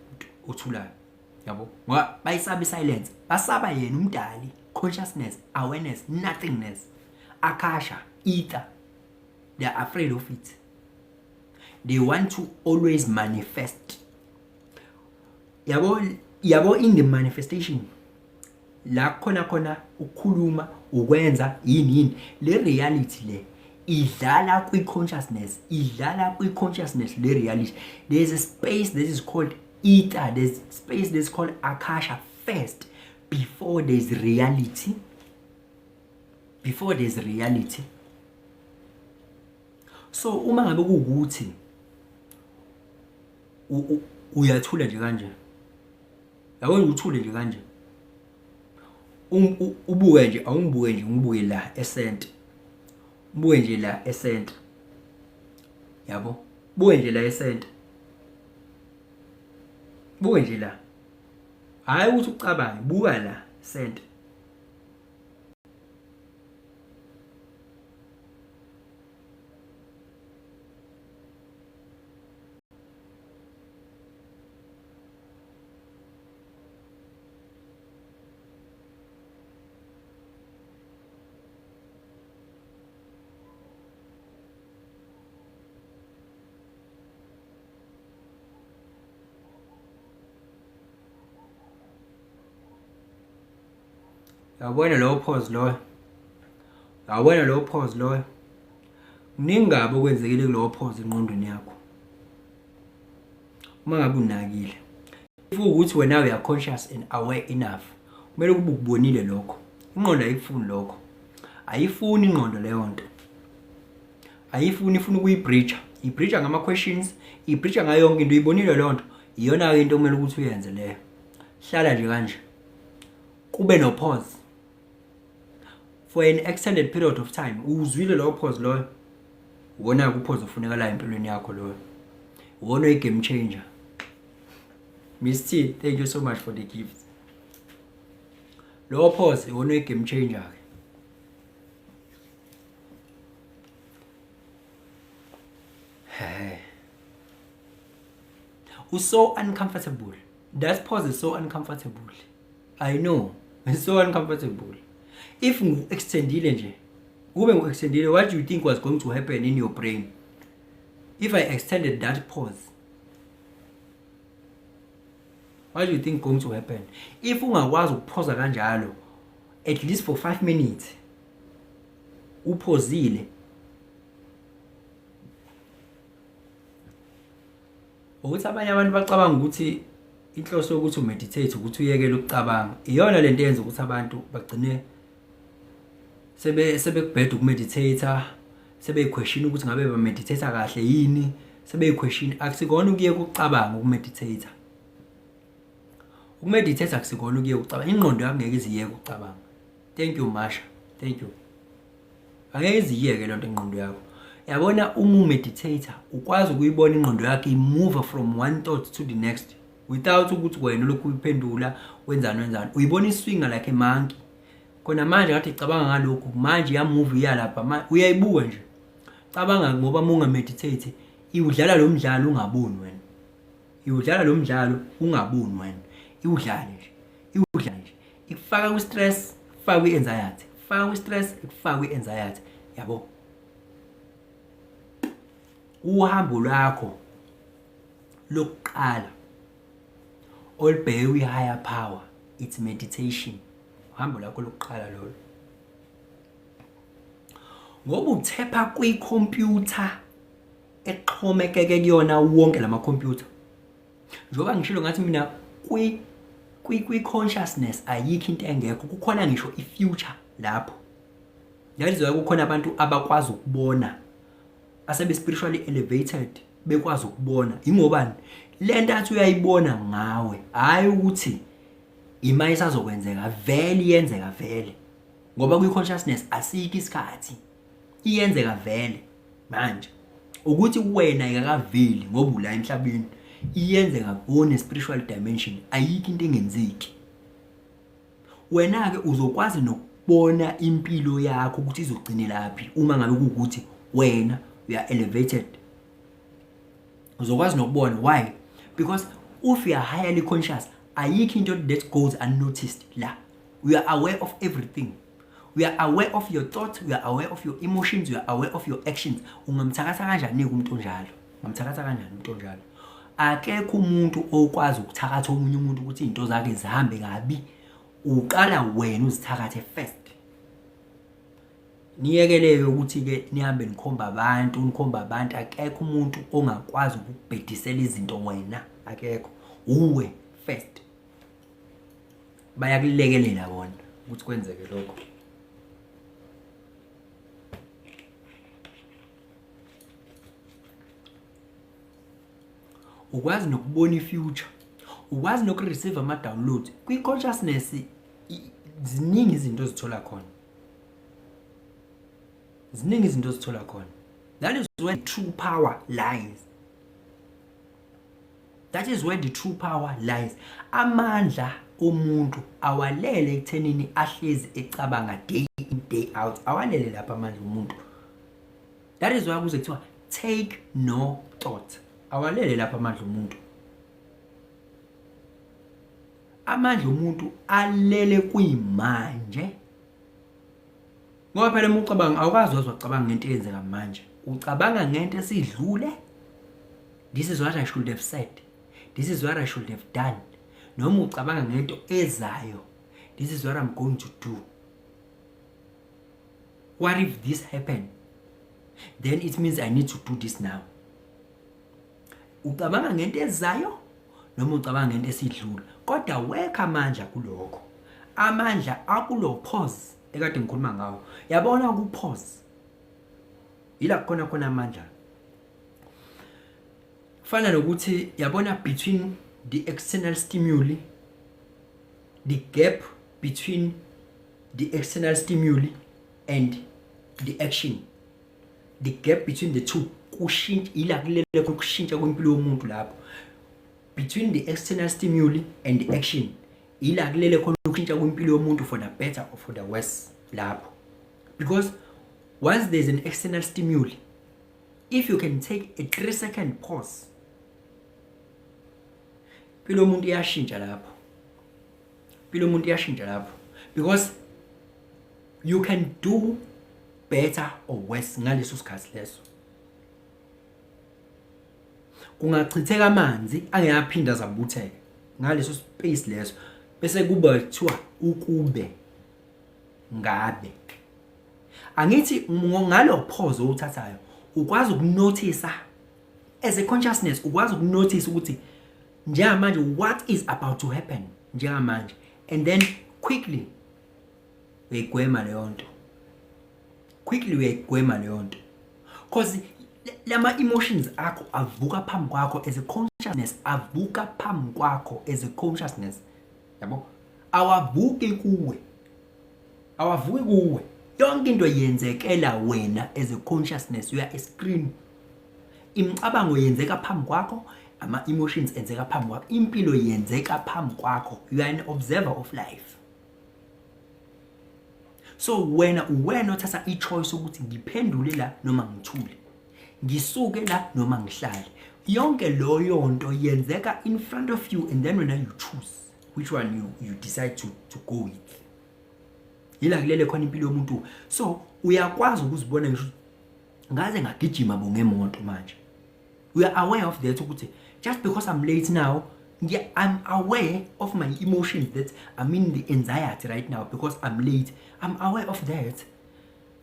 othulayo. Yabo? Ngoba bayisaba silence. Basaba yena umdali, consciousness, awareness, nothingness, akasha, ether. They are afraid of it. They want to always manifest. Yabo in the manifestation la khona ukukhuluma ukwenza yini le reality le idlala kwi-consciousness, le reality. There's a space that is called ether, there's space that's called akasha first before there's reality. So uma ngabe kuwukuthi uyathula nje kanje, yabona uthule nje kanje, ubuke nje, awungibuke nje, ngibuke la essence, ubuke nje la essence, yabo, buke nje la essence, buke nje la, hayi ukuthi ucabange, buka la essence. Yabona lo pause lo. Yabona lo pause lo. Ningabe okwenzekile kulo pause engqondweni yakho. Uma ngabe unakile. If ukuthi wena uya conscious and aware enough, kumele kube ukubonile lokho. Ingqondo ayifuni lokho. Ayifuni ingqondo leyo nto. Ayifuni, ifuna ukuyibridge. Ibridge ngama questions, ibridge ngayo yonke into, uyibonile leyo nto. Iyona into kumele ukuthi uyenze leyo. Hlala nje kanje. Kube no pause for an extended period of time. Uzwile lo pause lo, wona ku pause ufuneka la empilweni yakho lo, wona i game changer. Miss T, thank you so much for the gift. Low pause, you want to game changer. It's so uncomfortable. That pause is so uncomfortable. I know. It's so uncomfortable. If you extend it, what do you think was going to happen in your brain? If I extended that pause, what do you think going to happen? If you was to pause at least for 5 minutes, upozile. Ukuthi abanye abantu bacabanga ukuthi inhloso yokuthi umeditate ukuthi uyekele ukucabanga. Iyona lento eyenza ukuthi abantu bagcine sebekubheda ukumeditate, sebeyiquestion ukuthi ngabe ba meditate kahle yini, sebeyiquestion akusikona ukuyeka ukucabanga ukumeditate. Ukumeditate akusikona ukuyeka ukucabanga. Ingqondo yakho ngeke iziyeke ukucabanga. Thank you Masha. Thank you. Angeke iziyeke lento ingqondo yakho. Yabona uma meditator ukwazi ukuyibona ingqondo yakhe imove from one thought to the next without ukuthi wena lokhu uyiphendula wenzani. Uyibona iswinga like a monkey. Khona manje ngathi icabanga ngalokhu manje ya move iya lapha uyayibuka nje. Cabanga ngoba munga meditate iwudlala lo mdlalo ungaboni wena. Iwudlala lo mdlalo ungaboni wena. Iwudlala nje. Ikufaka ku stress, ikufaka ku anxiety. Ikufaka ku stress, ikufaka ku anxiety. Yabo. Uhambo lwakho lokuqala olibheke kwi higher power, it's meditation. Uhambo lwakho lokuqala lolo. Ngoba uthepha kwi-computer exhomekeke kuyona wonke lama computer. Njoba ngishilo ngathi mina kwi-consciousness ayikho into engekho, kukhona ngisho i-future lapho. Yalizwa kukhona abantu abakwazi ukubona, asebe spiritually elevated, bekwazi ukubona. Ingobani? Lento athi uyayibona ngawe, hayi ukuthi ima isazokwenzeka vele, iyenzeka vele. Ngoba kwi-consciousness asikho isikhathi, iyenzeka vele manje. Ukuthi wena ikakaveli ngoba ula emhlabeni, iyenzeka kone spiritual dimension, ayikho into engenzeki. Wena ke uzokwazi nokubona impilo yakho ukuthi izogcina laphi uma ngabe kuukuthi wena we are elevated. Uzokwazi nokubona. Why? Because if you are highly conscious, ayikho into that goes unnoticed la. We are aware of everything. We are aware of your thoughts, we are aware of your emotions, we are aware of your actions. Ungamthakatha kanjani umuntu onjalo? Ungamthakatha kanjani umuntu onjalo? Akekho umuntu okwazi ukuthakatha omunye umuntu ukuthi izinto zakhe zihambe kabi. Uqala wena uzithakathe first. Niyekele ukuthi ke nihambe nikhomba abantu, akekho umuntu ongakwazi ukubhedisela izinto wena, akekho. Uwe first. Bayakulekelela bona ukuthi kwenzeke lokho. Ukwazi nokubona ifuture, ukwazi nokureceive ama downloads kwi consciousness. Ziningi izinto ozithola khona. That is where true power lies. Amandla omuntu awalele ekuthenini ahlezi ecabanga day in day out. Awalele lapha amandla omuntu. That is why kuze kuthiwa take no thought. Awalele lapha amandla omuntu. Amandla omuntu alele kuyimanje. Ngoba phela umucabanga awukwazi wazwacabanga ngento eyenzeka manje. Ucabanga ngento esidlule. This is what I should have said. This is what I should have done. Noma ucabanga ngento ezayo. This is what I'm going to do. What if this happened? Then it means I need to do this now. Ucabanga ngento ezayo noma ucabanga ngento esidlule. Kodwa weka amandla kuloko. Amandla akulo pause ekade ngikhuluma ngawo. Yabona ku pause. Ila khona amandla. Fana nokuthi yabona between the external stimuli, the gap between the external stimuli and the action. The gap between the two kushintsha, ila kulele kushintsha kwempilo yomuntu lapho. between the external stimuli and the action ila kulele khona ukushintsha kwimpilo yomuntu for the better or for the worse lapho. Because once there's an external stimuli, if you can take a 3-second pause, impilo yomuntu iyashintsha lapho. Impilo yomuntu iyashintsha lapho. Because you can do better or worse ngaleso sikhathi leso. Kungachitheka amanzi angeyaphinda zabutheka ngaleso space leso bese kuba kuthiwa ukube ngabe. Angithi ngalo pause uthathayo ukwazi ukunotice as a consciousness, ukwazi ukunotice ukuthi njengamanje what is about to happen njengamanje, and then quickly uyigwema leyo nto. Because lama emotions akho avuka phambi kwakho as a consciousness, avuka phambi kwakho as a consciousness, yabo, awavuki kuwe. Yonke into yenzekela wena as a consciousness. You are a screen. Imicabango yenzeka phambi kwakho, ama emotions enzeka phambi kwakho, impilo yenzeka phambi kwakho. You are an observer of life. So wena uthatha i-choice ukuthi ngiphendule la noma ngithule, ngisuke la noma ngihlale. Yonke loyo nto yenzeka in front of you, and then when you choose which one you decide to go with. Ila kulele khona impilo yomuntu. So uyakwazi ukuzibona ngisho ngaze ngagijima bongemoto manje. We are aware of that ukuthi just because I'm late now, yeah, I'm aware of my emotions that I'm in the anxiety right now because I'm late. I'm aware of that.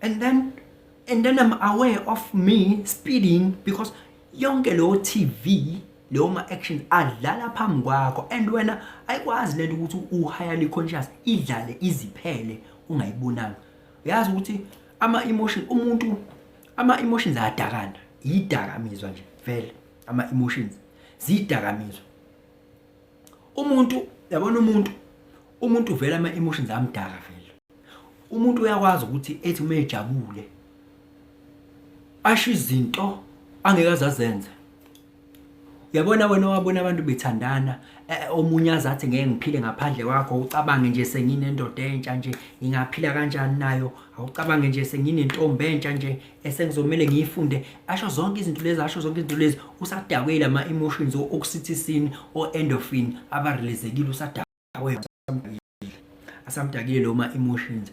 And then I'm aware of me speeding because yonke lo TV, lo ma actions adlala phambi kwakho, and wena ayikwazi lento ukuthi highly conscious idlale iziphele ungayibonanga. Uyazi ukuthi ama emotions ayadakana, idakamizwa nje vele ama emotions zidakamizwa. Yabona umuntu vele ama emotions amdaka vele. Umuntu uyakwazi ukuthi ethi uma ejabule asho izinto angeke azenze. Uyabona wena wabona abantu bethandana, omunye azathi ngeke ngiphile ngaphandle kwakho, ucabange nje senginendoda entsha nje ngingaphila kanjani nayo, awucabange nje senginentombi entsha nje esengizomela ngiyifunde. Asho zonke izinto lezi, usadakwe lama emotions oxytocin o endorphin abareleasekile, usadakwe asamdakile lo ma emotions.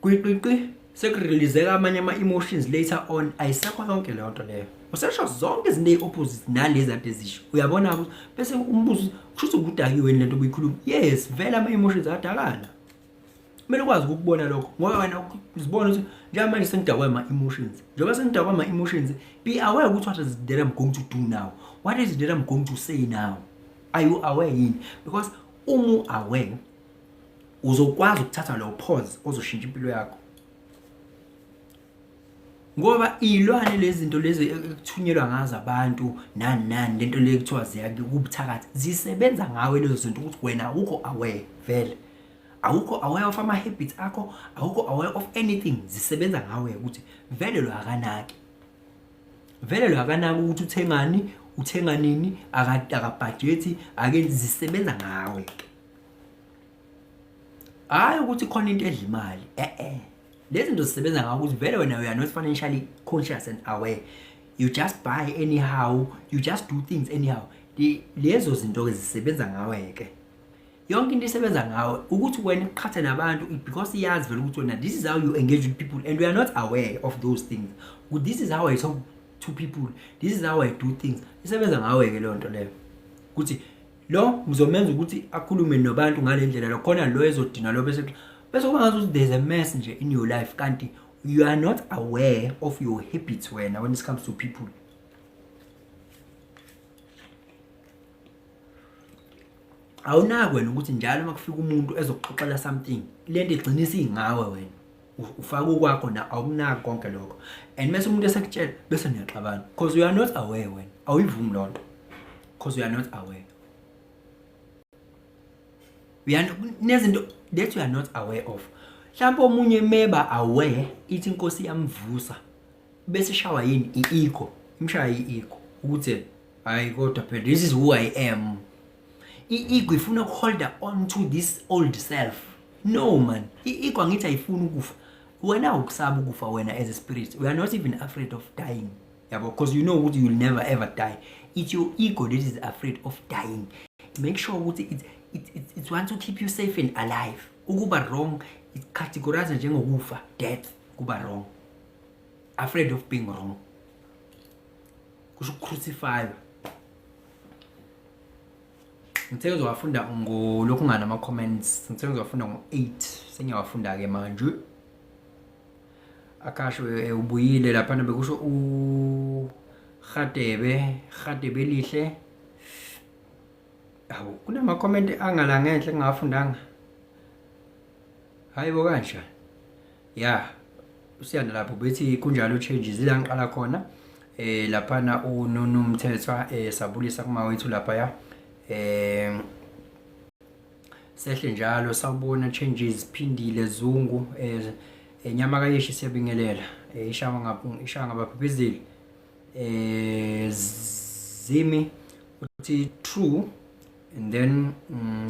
Kwiqiqi sekureleaseka amanye ama emotions later on, ayisekho yonke leyo nto leyo. Usasho zonke izinto opposite nalezi ade zisho. Uyabona ukuthi bese umbuzo kusho ukudakiwe lento obuyikhuluma. Yes, vele ama emotions adakana. Kumele ukwazi ukubona lokho. Ngoba wena uzibona ukuthi njengamanje sengidakwe ama emotions. Njengoba sengidakwe ama emotions, be aware ukuthi what is that I'm going to do now. What is that I'm going to say now? Are you aware yini? Because aware uzokwazi ukuthatha lo pause ozoshintsha impilo yakho. Ngoba ilwane lezi zinto lezi ekuthunyelwa ngazo abantu nani lento le kuthiwa ziyake kubuthakathi zisebenza ngawe lezo zinto ukuthi wena awukho aware vele. Awukho aware of ama habits akho, awukho aware of anything. Zisebenza ngawe ukuthi vele lo akanaki. Vele lo akanaki ukuthi uthenga nini, akabudget, ake zisebenza ngawe. Hayi ukuthi khona into edla imali. Lezi zinto zisebenza ngawo ukuthi vele wena you are not financially conscious and aware. You just buy anyhow, you just do things anyhow. Lezo zinto ke zisebenza ngawe ke. Yonke into isebenza ngawe ukuthi wena uqhatha nabantu because iyazi vele ukuthi wena this is how you engage with people, and we are not aware of those things. This is how I talk to people, this is how I do things. Isebenza ngawe ke leyo nto leyo. Ukuthi lo ngizomenza ukuthi akhulume nabantu ngalendlela lo khona lo ezodina lo bese kuba ngathi there's a mess nje in your life kanti you are not aware of your habits when it comes to people. Awunaki wena ukuthi njalo makufika umuntu ezokuxoxela something lento igcinisa ingawe wena ufaka kwakho na awunaki konke lokho, and mase umuntu esekutshela bese niyaxabana because you are not aware wena awuyivumi lonto because you are not aware. Nezinto that you are not aware of. Mhlawumbe omunye meba aware ithi inkosi yamvusa bese shawa yini iiko, imshaya iiko ukuthi hayi kodwa phela this is who I am. I-ego ifuna ukuholda on to this old self. No man, i-ego angithi ayifuni ukufa. Wena ukusaba ukufa wena as a spirit. We are not even afraid of dying. Yabo, because you know you will never ever die. It's your ego that is afraid of dying. Make sure it wants to keep you safe and alive. Ukuba wrong, it categorizes njengokufa, death, kuba wrong. Afraid of being wrong. Kusho crucify. Ngithe uzowafunda ngolokhu ngana ama comments. Ngithe uzowafunda ngo8. Sengiyawafunda ke manje. Akasho ubuyile lapha bekusho Khadebe lihle. Awu kunama comment angala ngenhle ngingafundanga. Hayibo kanje. Yeah. Usiyanda lapho bethi kunjalo changes ila ngiqala khona. Lapha na uNonu Mthethwa sabulisa kuma wethu lapha ya. Sehle njalo sawubona changes phindile Zungu enyama kayeshi siyabingelela ishanga ngabaphiphizeli Zimi uthi true and then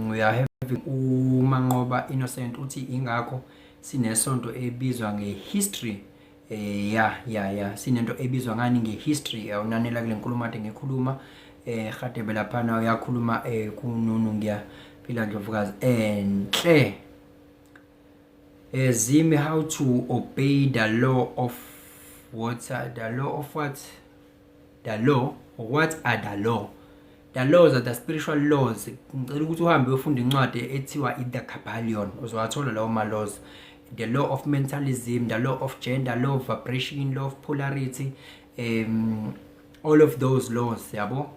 we are having uManqoba Innocent uthi ingakho sinesonto ebizwa ngehistory ya sinento ebizwa ngani ngehistory awunanela kule nkulumo ade ngikhuluma Khadebe lapha na uyakhuluma kuNonu ngiyaphila Ndlovukazi enhle Zimi how to obey the law of what are the law of what the law or what are the law. The laws are the spiritual laws. Ngicela ukuthi uhambe ufunda incwadi ethiwa the Kabbalion uzowathola lawo ma laws. The law of mentalism, the law of gender, law of vibration, law of polarity, all of those laws yabo.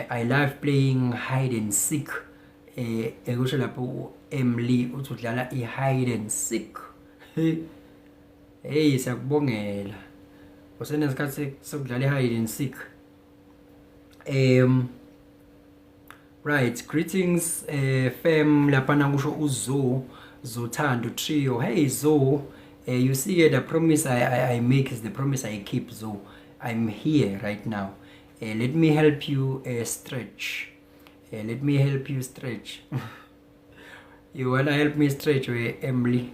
I love playing hide and seek. Ekusho lapho Emily uthi udlala hide and seek. Hey siyakubongela. Usenesikhathi sokudlala hide and seek. Right, greetings fam lapha na kusho Zothando trio. Hey Zo, you see the promise I make is the promise I keep. Zo, I'm here right now. Let me help you stretch. Let me help you stretch. You wanna help me stretch, Emily?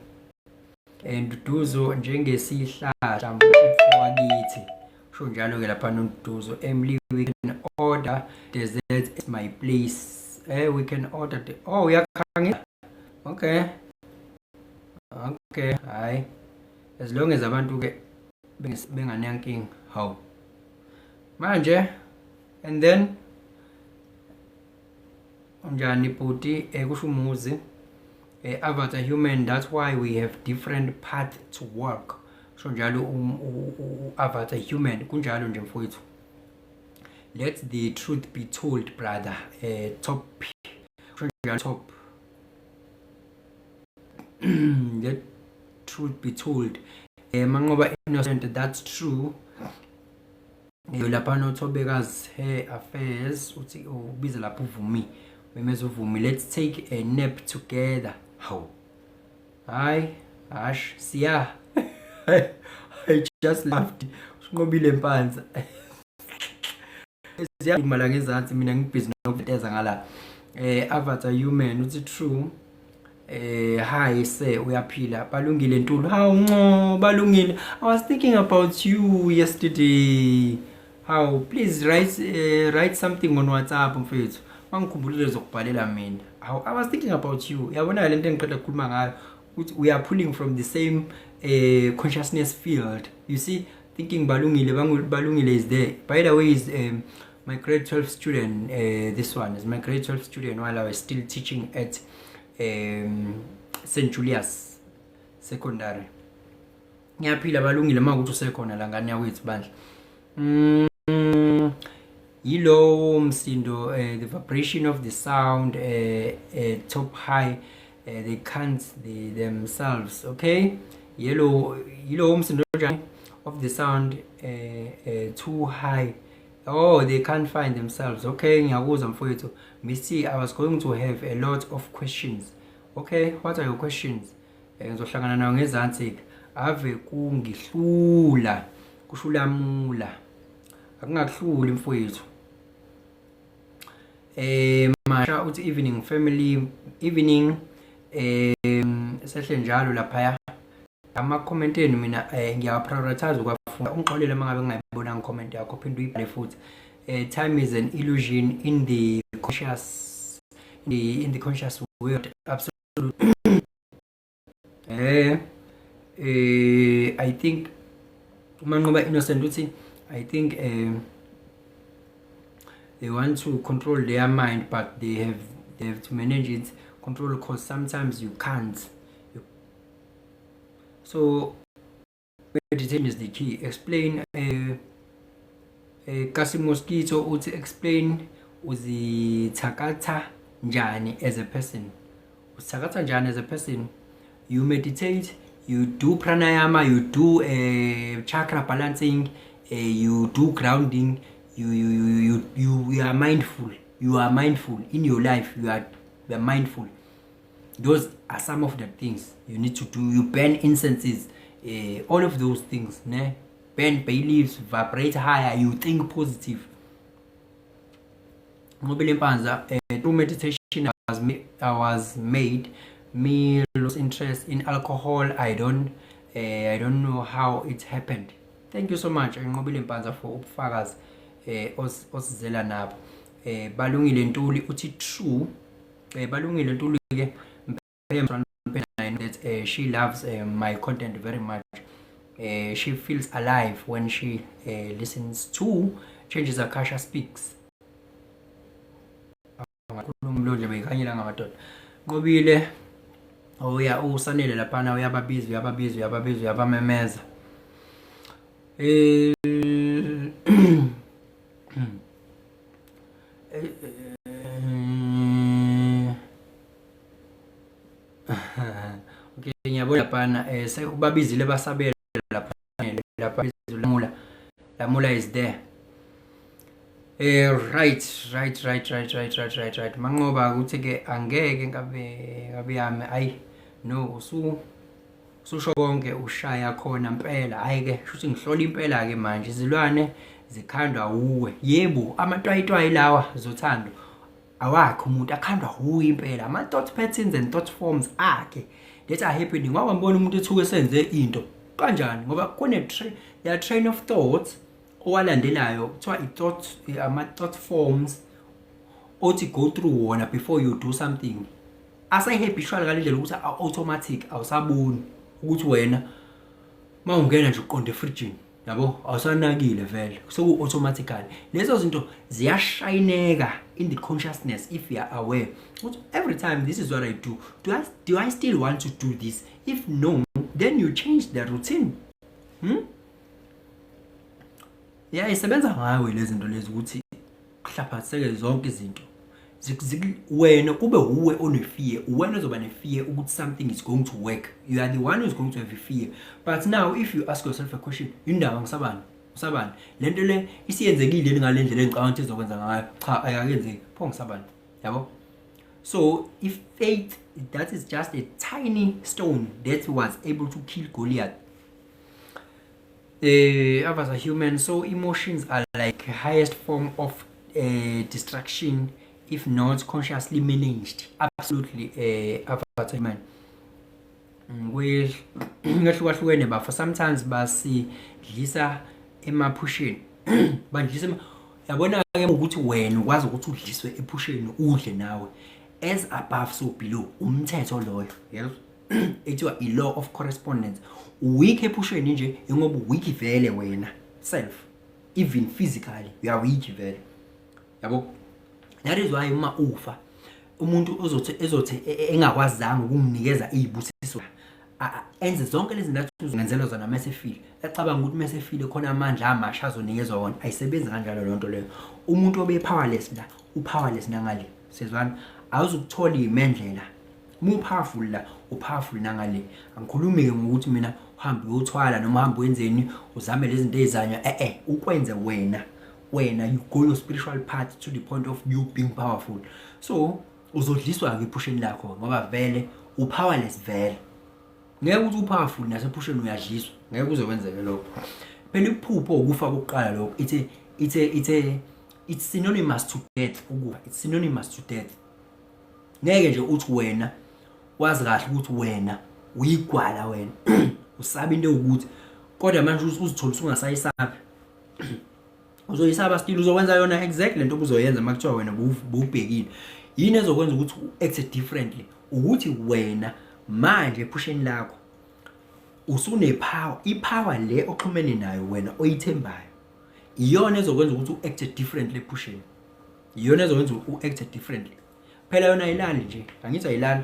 And Duzo njengesihlahla mfowethu. Sho njalo ke lapha noDuzo. Emily, we can order dessert at my place. We can order the uyakhangela. Okay. Okay, hayi. As long as abantu ke benganankinga. How? Manje and then unjani bhuti kusho umuzi avatar human, that's why we have different path to work. So njalo avatar human kunjalo nje mfowethu. Let the truth be told, brother. Top top. Let truth be told. Manqoba Innocent, that's true. Lapha noThobekazi Hair Affairs uthi ubiza lapha uVumi. Memeza uVumi, let's take a nap together. How? Hi, Ash, siya. I just laughed. Ngobile mpanza. Siyadumala ngezansi mina ngibhizi nokuveza ngala. Avatar human uthi true. Hi say uyaphila balungile Ntulu. How no balungile. I was thinking about you yesterday. How please write something on WhatsApp mfethu. Mangikhumbulile zokubhalela mina. How I was thinking about you. Yabona lento engiqeda ukukhuluma ngayo ukuthi we are pulling from the same consciousness field. You see, thinking balungile is there. By the way, is my grade 12 student. This one is my grade 12 student while I was still teaching at St. Julius Secondary. Ngiyaphila balungile makuthi usekhona la ngani yakwethu bandla. Yilo msindo, the vibration of the sound top high, they can't themselves. Okay, yilo msindo of the sound too high. Oh, they can't find themselves. Okay, ngiyakuzwa mfowethu. Missy, I was going to have a lot of questions. Okay, what are your questions? Ngizohlangana nawo ngezansi ave kungihlula kushulamula. akungakuhluli mfowethu. Masha uthi evening family, evening sehle njalo lapha ama-comment enu mina ngiyawa-prioritize ukwafunda. Ungixolele uma ngabe ngingayibonanga i-comment yakho, phinde uyibhale futhi. Time is an illusion in the conscious world. Absolutely. I think uManqoba Innocent uthi I think they want to control their mind, but they have to manage it control, because sometimes you can't. So meditation is the key. Explain Kasi Mosquito uthi explain uzithakatha njani as a person. Uzithakatha njani as a person? You meditate, you do pranayama, you do chakra balancing, you do grounding, you are mindful. You are mindful in your life. You are mindful. Those are some of the things you need to do. You burn incenses, all of those things. Ne? Burn bay leaves, vibrate higher. You think positive. Through meditation, I was made. Me lost interest in alcohol. I don't know how it happened. Thank you so much, Ngobile Mpanza, for ukufakazi osizela nabo. Balungile Ntuli uthi true. Balungile Ntuli ke that she loves my content very much. She feels alive when she listens to Changes Akasha Speaks. Ngobile usanele laphana uyabamemeza. Okay, ngiyabona laphana ubabizile basabela lapha Lamula is there. Right. Manqoba ukuthi ke angeke ngabe yami ayi no ususho konke ushaya khona impela. Hayi ke shuthi ngihlola impela ke manje izilwane zikhandwa uwe. Yebo amatwayitwayi lawa zothando awakho umuntu akhandwa uwe impela. Ama thought patterns and thought forms akhe that are happening. Ngoba ngibona umuntu ethuke senze into kanjani ngoba kune train of thoughts owalandelayo kuthiwa ama thought forms othi go through wona before you do something. Asayihabitual kalendlela ukuthi automatic awusaboni ukuthi wena mawungena nje uqonde efridgini yabo awusanakile vele soku automatically. Lezo zinto ziyashayineka in the consciousness if you are aware. Every time this is what I do. Do I still want to do this? If no, then you change the routine. Yeah, isebenza ngawe lezi zinto lezi ukuthi kuhlaphatheke zonke izinto. Wena kube uwe onefear, wena ozoba nefear ukuthi something is going to work. You are the one who's going to have a fear. But now if you ask yourself a question, indaba ngisabani? Lento le isiyenzekile ngalendlela engicabanga ukuthi izokwenza ngayo. Cha, ayakenzeki. Pho ngisabani? Yabo? So if faith, that is just a tiny stone that was able to kill Goliath. Others are human, so emotions are like the highest form of distraction, if not consciously managed. Absolutely, others are human. Well, but sometimes basidlisa emaphusheni. Bandlisa yabona ke ukuthi wena ukwazi ukuthi udliswe ephusheni udle nawe. As above so below. Umthetho loyo. Yes. Ekuthiwa i-law of correspondence. Weak ephusheni nje ngoba weak vele wena self, even physically you are weak vele. Yabo? That is why uma ufa umuntu ezothi engakwazanga ukumnikeza izibusiso enze zonke lezi zinto uzongenzela zona mase feel ecabanga ukuthi mase feel khona amandla amasha azonikezwa wona. Ayisebenzi kanjalo lonto leyo. Umuntu obe powerless la upowerless nangale sezwana awuzukuthola imendlela. Mu powerful la upowerful nangale. Angikhulumi ke ngokuthi mina uhambe uyothwala noma uhambe wenzeni uzame lezi zinto ezanyo ukwenze wena you go your spiritual path to the point of you being powerful. So uzodliswa ke iphusheni lakho ngoba vele upowerless vele. Ngeke uthi upowerful nasephusheni uyadliswa. Ngeke kuzokwenzeka lokho. Phela iphupho ukufa kokuqala lokho ithi it's synonymous to death. Ukufa it's synonymous to death. Ngeke nje uthi wena wazi kahle ukuthi wena uyigwala wena usaba into ukuthi kodwa manje uzithola usungasayisabi uzoyisaba still uzokwenza yona exactly lento obuzoyenza makuthiwa wena bubhekile yini ezokwenza ukuthi act differently ukuthi wena manje epusheni lakho usune power ipower le oxhumene nayo wena oyithembayo iyona ezokwenza ukuthi act differently epusheni iyona ezokwenza act differently phela yona ayilali nje angithi ayilali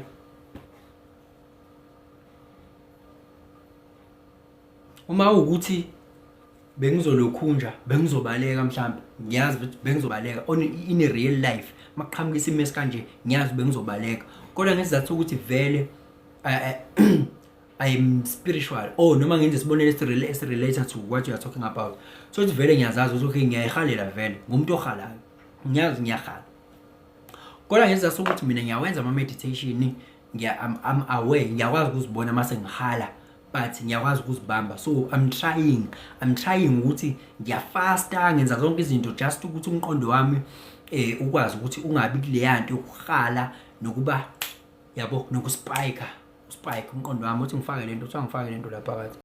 uma ukuthi bengizolokhunja bengizobaleka mhlawumbe ngiyazi ukuthi bengizobaleka in a real life maqhamuka isimo esikanje ngiyazi bengizobaleka kodwa ngesizathu ukuthi vele I am spiritual noma ngenze sibonele esi related to what you are talking about so it's vele ngiyazazi ukuthi okay ngiyayihalela vele ngumuntu ohalayo ngiyazi ngiyahala kodwa ngesizathu ukuthi mina ngiyawenza ama meditation I'm aware ngiyakwazi ukuzibona mase ngihala but ngiyakwazi ukuzibamba so I'm trying ukuthi ngiyafasta ngenza zonke izinto just ukuthi umqondo wami ukwazi ukuthi ungabi kule yanto yokuhala nokuba yabo nokuspike umqondo wami uthi ngifake lento uthi ngifake lento lapha phakathi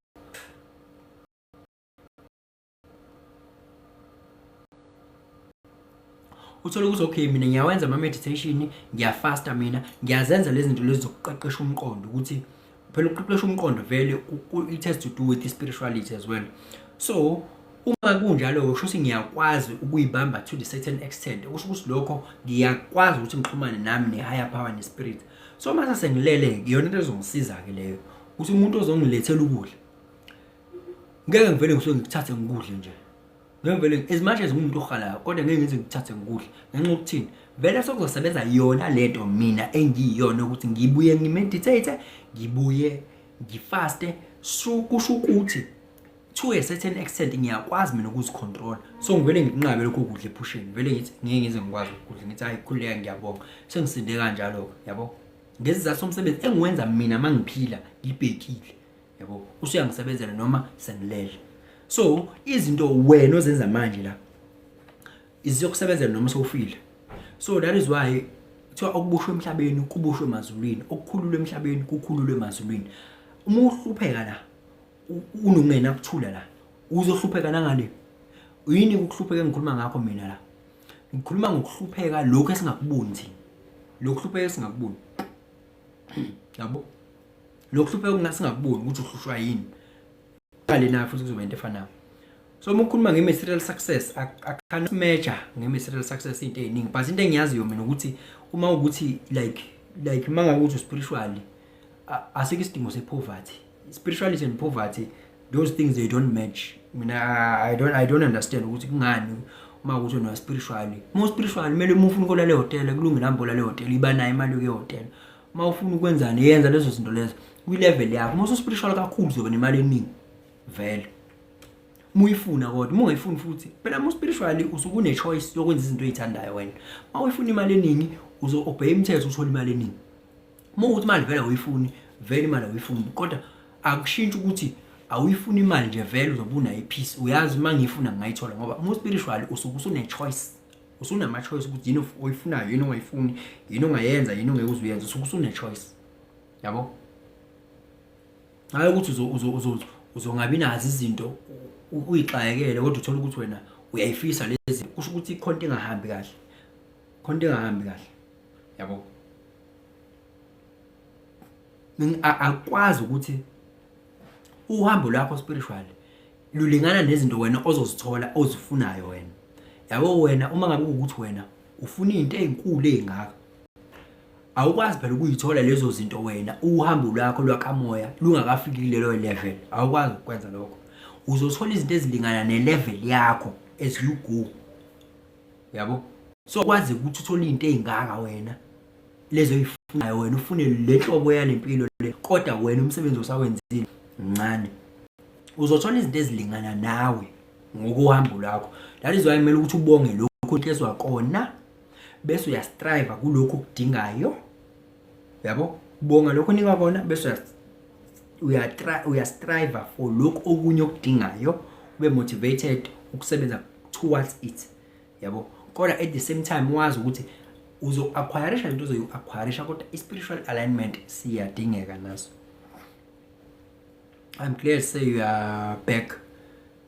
uthola ukuthi okay mina ngiyawenza ama meditation ngiyafasta mina ngiyazenza lezi zinto lezi zokuqeqesha umqondo ukuthi phela ukuqeqesha umqondo vele it has to do with spirituality as well so uma kunjalo kusho ukuthi ngiyakwazi ukuyibamba to the certain extent kusho ukuthi lokho ngiyakwazi ukuthi ngixhumane nami ne higher power ne spirit so mase sengilele iyona into ezongisiza ke leyo ukuthi umuntu ozongilethela ukudla ngeke ngivele ngisuke ngithathe ngikudle nje ngeke vele as much as umuntu okhalayo kodwa ngeke ngize ngithathe ngikudle ngenxa yokuthini vele sokuzosebenza yona lento mina engiyiyona ukuthi ngibuye ngimeditate ngibuye ngifaste kusho ukuthi to a certain extent ngiyakwazi mina ukuzicontrol so ngivele ngiqhabe lokho kudla epusheni vele ngithi ngeke ngize ngikwazi ukudla ngithi hayi khuleka ngiyabonga sengisinde kanjalo yabo ngesizathu somsebenzi engiwenza mina mangiphila ngibhekile yabo usuyangisebenzela noma sengilele so izinto wena ozenza manje la iziyokusebenzela noma sewufile so that is why kuthiwa okubushwe emhlabeni kubushwe emazulwini okukhululwe emhlabeni kukhululwe emazulwini uma uhlupheka la unongena kuthula la uzohlupheka nangale yini ukuhlupheka engikhuluma ngakho mina la ngikhuluma ngokuhlupheka lokho esingakuboni thina lokuhlupheka esingakuboni yabo lokuhlupheka kungasingakuboni ukuthi uhlushwa yini qale na futhi kuzoba into efanayo so uma ukhuluma nge-material success I can't measure nge-material success into eziningi but into engiyaziyo mina ukuthi uma ukuthi like manga ukuthi spiritually asikho isidingo sepoverty spirituality and poverty those things they don't match mina I don't understand ukuthi kungani uma ukuthi no spiritually mo spiritually kumele uma ufuna ukolala ehotel kulungile ihambo la hotel iba nayo imali yokuhotel uma ufuna ukwenzani yenza lezo zinto lezo kwi level yakho mo spiritual kakhulu uzoba nemali eningi vele muyifuna kodwa ungayifuni futhi phela mo spiritually usukune choice yokwenza izinto ezithandayo wena uma uyifuna imali eningi uzo-obey imithetho uthola imali eningi uma uthi imali vele uyifuni vele imali uyifuni kodwa akushintsha ukuthi awuyifuni imali nje vele uzobuna ipeace uyazi mangifuna ngayithola ngoba mo spiritually usune choice usunama choice ukuthi yini oyifunayo yini ongayifuni yini ongayenza yini ongeke uzuyenza usune choice yabo hayi ukuthi uzongabi nazi izinto uyixayekele kodwa uthola ukuthi wena uyayifisa lezi kusho ukuthi ikhonto engahambi kahle yabo akwazi ukuthi uhambo lwakho spiritual lulingana nezinto wena ozozithola ozifunayo wena yabo wena uma ngabe ukuthi wena ufuna into ezinkulu ezingaka awukwazi phela ukuyithola lezo zinto wena uhambo lwakho lwakamoya lungakafiki lelo level awukwazi ukwenza lokho uzothola izinto ezilingana nelevel yakho as you go yabo so kwazi ukuthi uthole into ezingaka wena lezo ifunayo wena ufune lenhlobo yalempilo le kodwa wena umsebenzi osawenzile mncane uzothola izinto ezilingana nawe ngokuhambo lakho that is why kumele ukuthi ubonge lokho inhliziyo kona bese uyastrive kulokho okudingayo yabo bonga lokho nika kona bese uyastrive for lokho okunye okudingayo ube motivated ukusebenza towards it, yabo. Kodwa at the same time wazi ukuthi uzo-acquirisha into ozoyi-acquirisha, kodwa i-spiritual alignment siyadingeka naso. I'm glad to say you are back.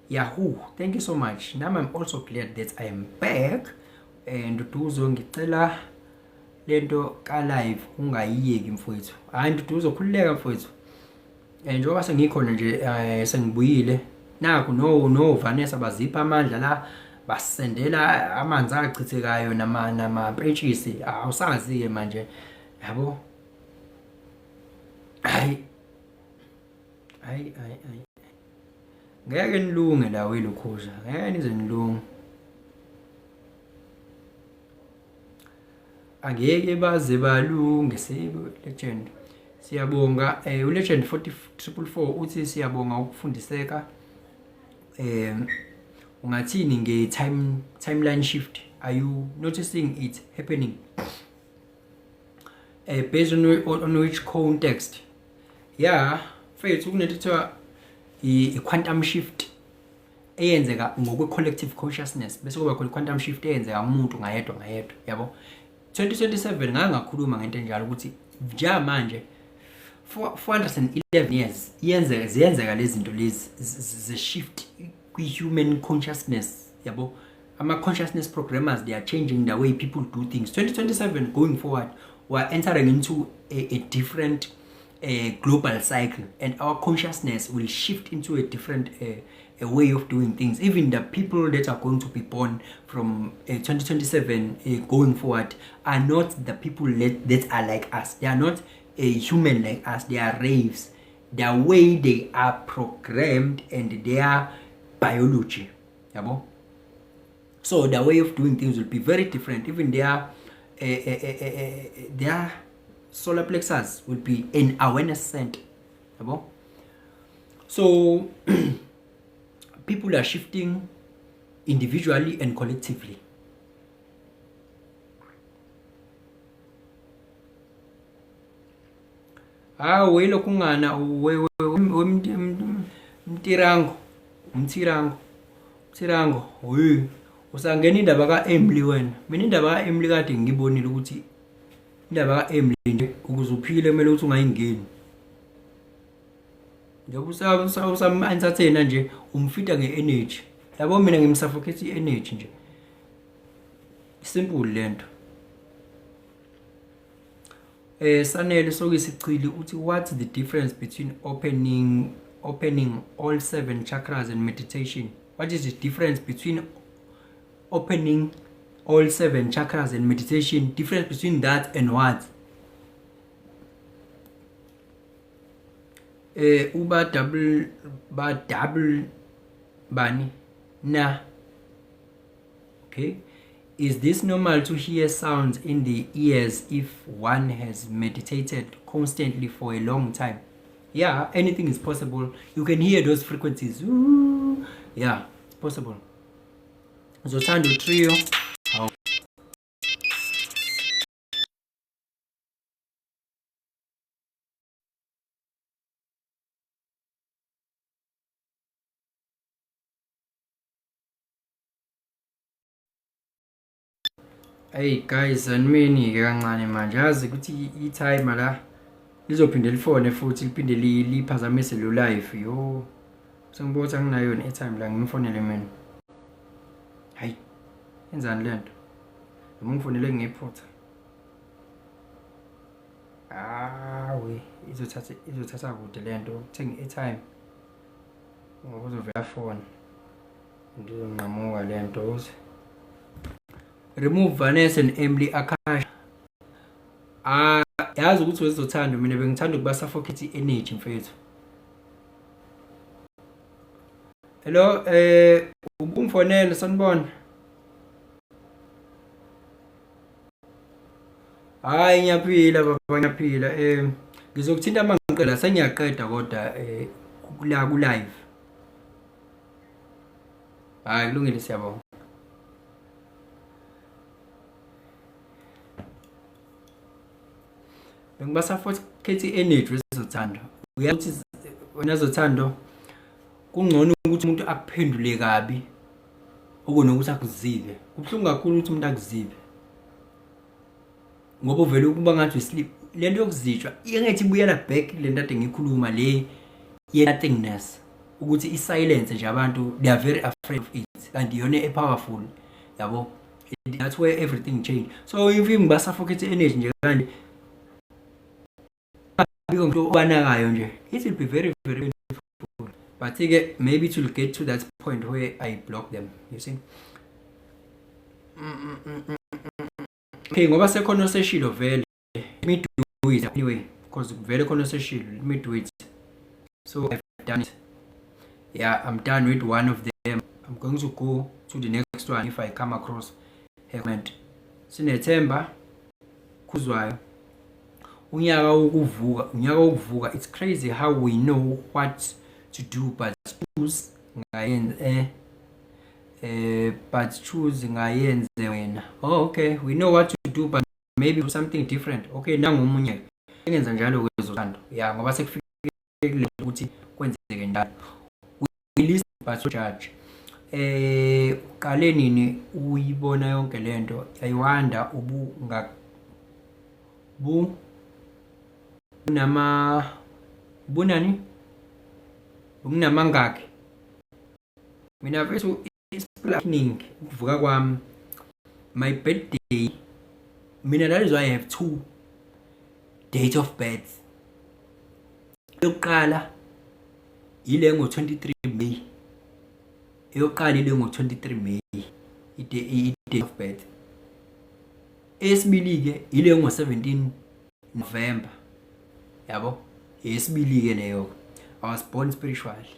Yahoo, thank you so much. Now I'm also glad that I am back. And Duduzo ngicela lento ka live ungayiyeki mfowethu. Hayi Duduzo khulileka mfowethu. Njengoba sengikhona nje sengibuyile. Naku no Vanessa bazipha amandla la basendela amanzi achithekayo nama pages awusazi ke manje. Yabo. Hayi. Ngeke nilunge la welokhosha. Ngeke nize nilunge. Angeke baze balunge sebe legend. Siyabonga ulegend 444 uthi siyabonga ukufundiseka. Ungathini nge timeline shift? Are you noticing it happening? Based on which context? Yeah, mfethu kunethiwa i-quantum shift eyenzeka ngokwe collective consciousness, bese kuba khona i-quantum shift eyenzeka umuntu ngayedwa yabo. 2027 ngakhuluma ngento enjalo ukuthi nja manje 411 years ziyenzeka lezi zinto lezi ze shift kwi-human consciousness, yabo. Ama-consciousness programmers, they are changing the way people do things. 2027 going forward, we're entering into a different global cycle, and our consciousness will shift into a different a way of doing things. Even the people that are going to be born from 2027 going forward are not the people that are like us. They are not a human like us. They are raves. The way they are programmed and their biology, yabo. So the way of doing things will be very different. Even their solar plexus will be in awareness center, yabo. So people are shifting individually and collectively. Welo kungana mtirango usangena indaba ka-Emily wena. Mina indaba ka-Emily kade ngibonile ukuthi indaba ka-Emily nje ukuze uphile kumele ukuthi ungayingeni. Njengoba usama-entertainer nje umfita nge-energy. Yabo mina ngimsuffocate i-energy nje. Simple lento. Sanele sokisichili uthi what's the difference between opening all 7 chakras and meditation? What is the difference between opening all 7 chakras and meditation? Difference between that and what? Uba double bani na. Okay. Is this normal to hear sounds in the ears if one has meditated constantly for a long time? Yeah, anything is possible. You can hear those frequencies. Ooh, yeah, it's possible. Zotando trio. Oh. Hey guys, animeni kancane manje yazi ukuthi i-time la lizophinde lifone futhi liphinde liphazamise lo live. Yo, sengibotha nginayo i-time la ngimfonele mina. Hayi, enzani lento? Ngifonele ngephutha. We izothatha kude lento ukuthenga i-time. Ngokuzovela phone. Ndizonqamuka lento. Remove Vanessa and Emily Akasha. Yazi ukuthi wezothanda mina bengithanda ukuba suffocate energy mfethu. Hello, ubumfonele sanibona. Hayi ngiyaphila baba ngiyaphila. Ngizokuthinta mangiqela sengiyaqeda kodwa la ku live. Hayi kulungile siyabonga. Ngibasuffocate energy wezothando. Uyathi wena zothando kungcono ukuthi umuntu akuphendule kabi okunokuthi akuzibe. Kubhlungu kakhulu ukuthi umuntu akuzibe ngoba uvela ukuba ngathi sleep. Lento yokuzitshwa ingathi ibuyela back lento ade ngikhuluma le ye nothingness, ukuthi isilence nje abantu they are very afraid of it, kanti yona epowerful, yabo. That's where everything change. So if you suffocate energy nje kanti biko banakayo nje, it will be very very painful. But again, maybe it will get to that point where I block them, you see. Okay, ngoba sekhona seshilo vele, let me do it anyway, because vele khona seshilo, let me do it. So I've done it. Yeah, I'm done with one of them. I'm going to go to the next one if I come across a comment. Sinethemba kuzwayo. Unyaka ukuvuka. It's crazy how we know what to do, but choose ngayenze wena. Oh, okay, we know what to do, but maybe do something different. Okay, nangu umunye engenza njalo kwezothando. Yeah, ngoba sekufikile ukuthi kwenzeke njalo. We listen but so judge. Qale nini uyibona yonke lento? Ayiwanda bunani unamangaki. Mina mfethu planning ukuvuka kwami, my birthday, mina that is why I have 2 date of birth. Yokuqala ile ngo-23 May. Yokuqala ile ngo-23 May, i-date of birth. Esibili-ke ile ngo-17 November, yabo. Esibili-ke leyo, I was born spiritually.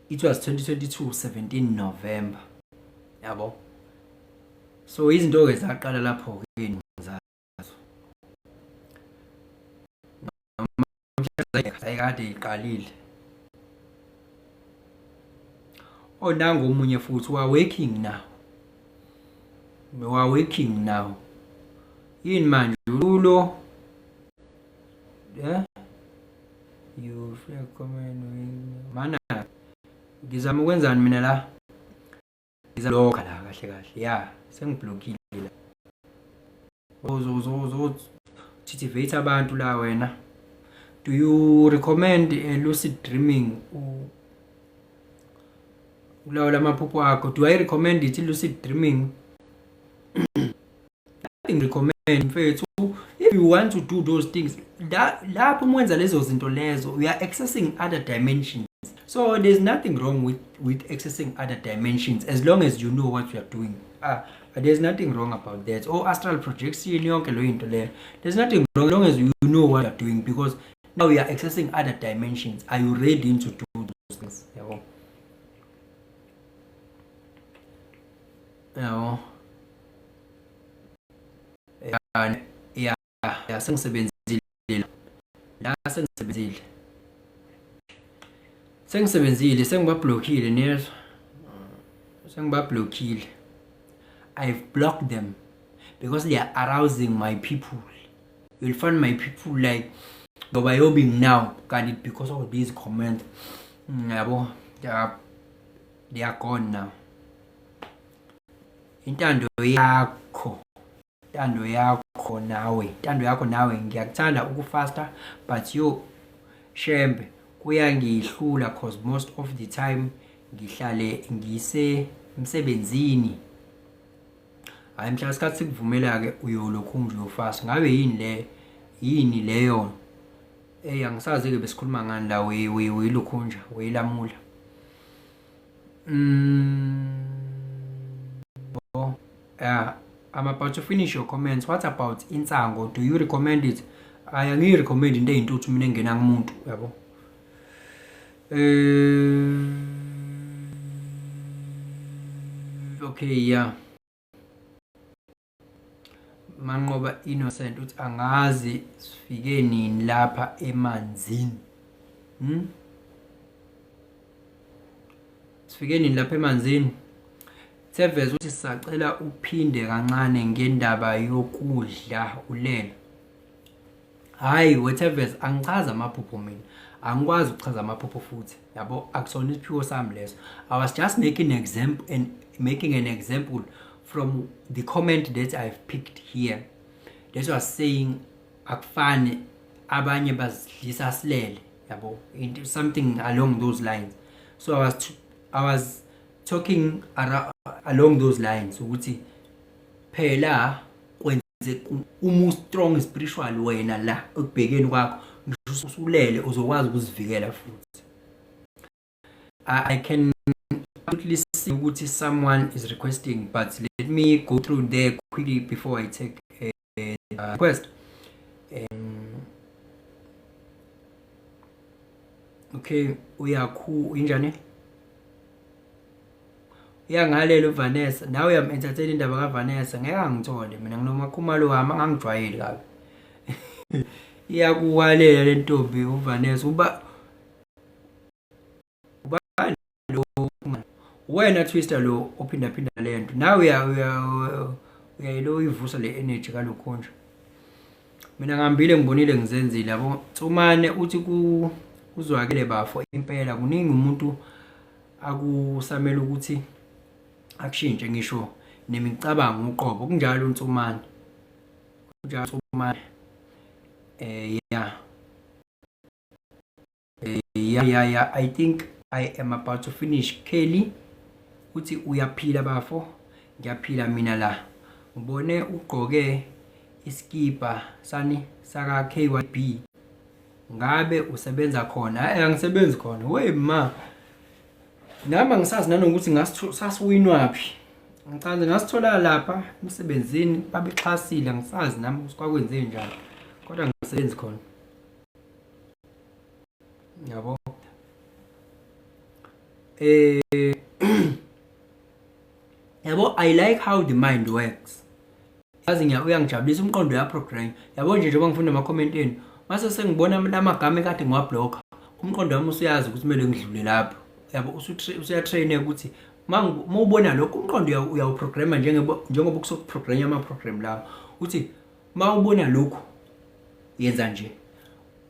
It was 2022 17 November, yabo. So izinto ezaqala lapho ke ngizazo. Ayikade iqalile. Nangu omunye futhi working now. Yini manje ulo? Yeah. You feel comment mana ngizama ukwenzani mina la? Ngizalokha la kahle. Yeah, sengiblokile la. Titivate abantu la wena. Do you recommend lucid dreaming? Ulawula amaphupho akho. Do I recommend it lucid dreaming? Nothing recommend mfethu. If you want to do those things, lapho mwenza lezo zinto lezo, we are accessing other dimensions. So there's nothing wrong with accessing other dimensions as long as you know what you are doing. There's nothing wrong about that. Astral projection yonke lo into le. There's nothing wrong as long as you know what you are doing, because now we are accessing other dimensions. Are you ready to do those things? Yeah, sengisebenzile sengibablockile nezo. I've blocked them because they are arousing my people. You'll find my people like Gobayobing now, can it because of these comments? They are gone now. Intando yakho nawe ngiyakuthanda ukufasta, but yo shembe kuyangihlula cause most of the time ngihlale emsebenzini. Hayi mhla isikhathi sikuvumela ke uyolokhu nje uyofasta. Ngabe yini leyo? Angisazi ke besikhuluma ngani la weyilokhunja weyilamula. I'm about to finish your comments. What about Insango? Do you recommend it? I recommend into ey'ntuthu mina engena ngumuntu, yabo. Okay, yeah. Manqoba Innocent uthi angazi sifike nini lapha emanzini. Sifike nini lapha emanzini? Seveza uthi sisacela uphinde kancane ngendaba yokudla ulele. Hayi whatever, angichaza amaphupho mina. angikwazi ukuchaza amaphupho futhi yabo akusona isiphiwo sami leso. I was just making an example from the comment that I've picked here that was saying akufani abanye bazidlisa silele yabo, into something along those lines. So I was talking along those lines ukuthi phela kwenze uma strong spiritual wena la ekubhekeni kwakho ngisho usulele uzokwazi ukuzivikela futhi. I can absolutely see ukuthi someone is requesting, but let me go through there quickly before I take a request. Okay, uyakhu injani? Uyangalelo Vanessa, nawe uyam-entertain indaba kaVanessa, ngeke angithole mina nginomakhumalo wami angangijwayeli kabi. Iyakuwalela le ntombi uVanessa uba lo wena Twister lo ophinda lento. Nawe uyayilo ivusa le energy kalokho nje. Mina ngihambile ngibonile ngizenzile yabo. Tsumane uthi kuzwakele bafo impela kuningi umuntu akusamela ukuthi akushintshe ngisho nemicabango uqobo kunjalo uNtsumane. Kunjalo Tsumane. Yeah, I think I am about to finish. Kelly uthi uyaphila bafo. Ngiyaphila mina la. Ngibone ugqoke iskipa saka KYB. Ngabe usebenza khona? Angisebenzi khona. Wey ma. Nami ngisazi nanokuthi sasiwinwaphi. Ngicela ngasithola lapha emsebenzini babexhasile ngisazi nami kwakwenze njani. Kodwa ngisebenzi khona. Yabo. Yabo, I like how the mind works. Yazi uyangijabulisa umqondo ya program. Yabo njengoba ngifunda ama comment eni, mase sengibona amagama ekade ngiwablock, umqondo wami usuyazi ukuthi kumele ngidlule lapho. Yabo usuyatrain ukuthi mawubona lokho umqondo uyawuprograma njengoba kusokuprogram ama program lawo. Uthi mawubona lokho yenza nje.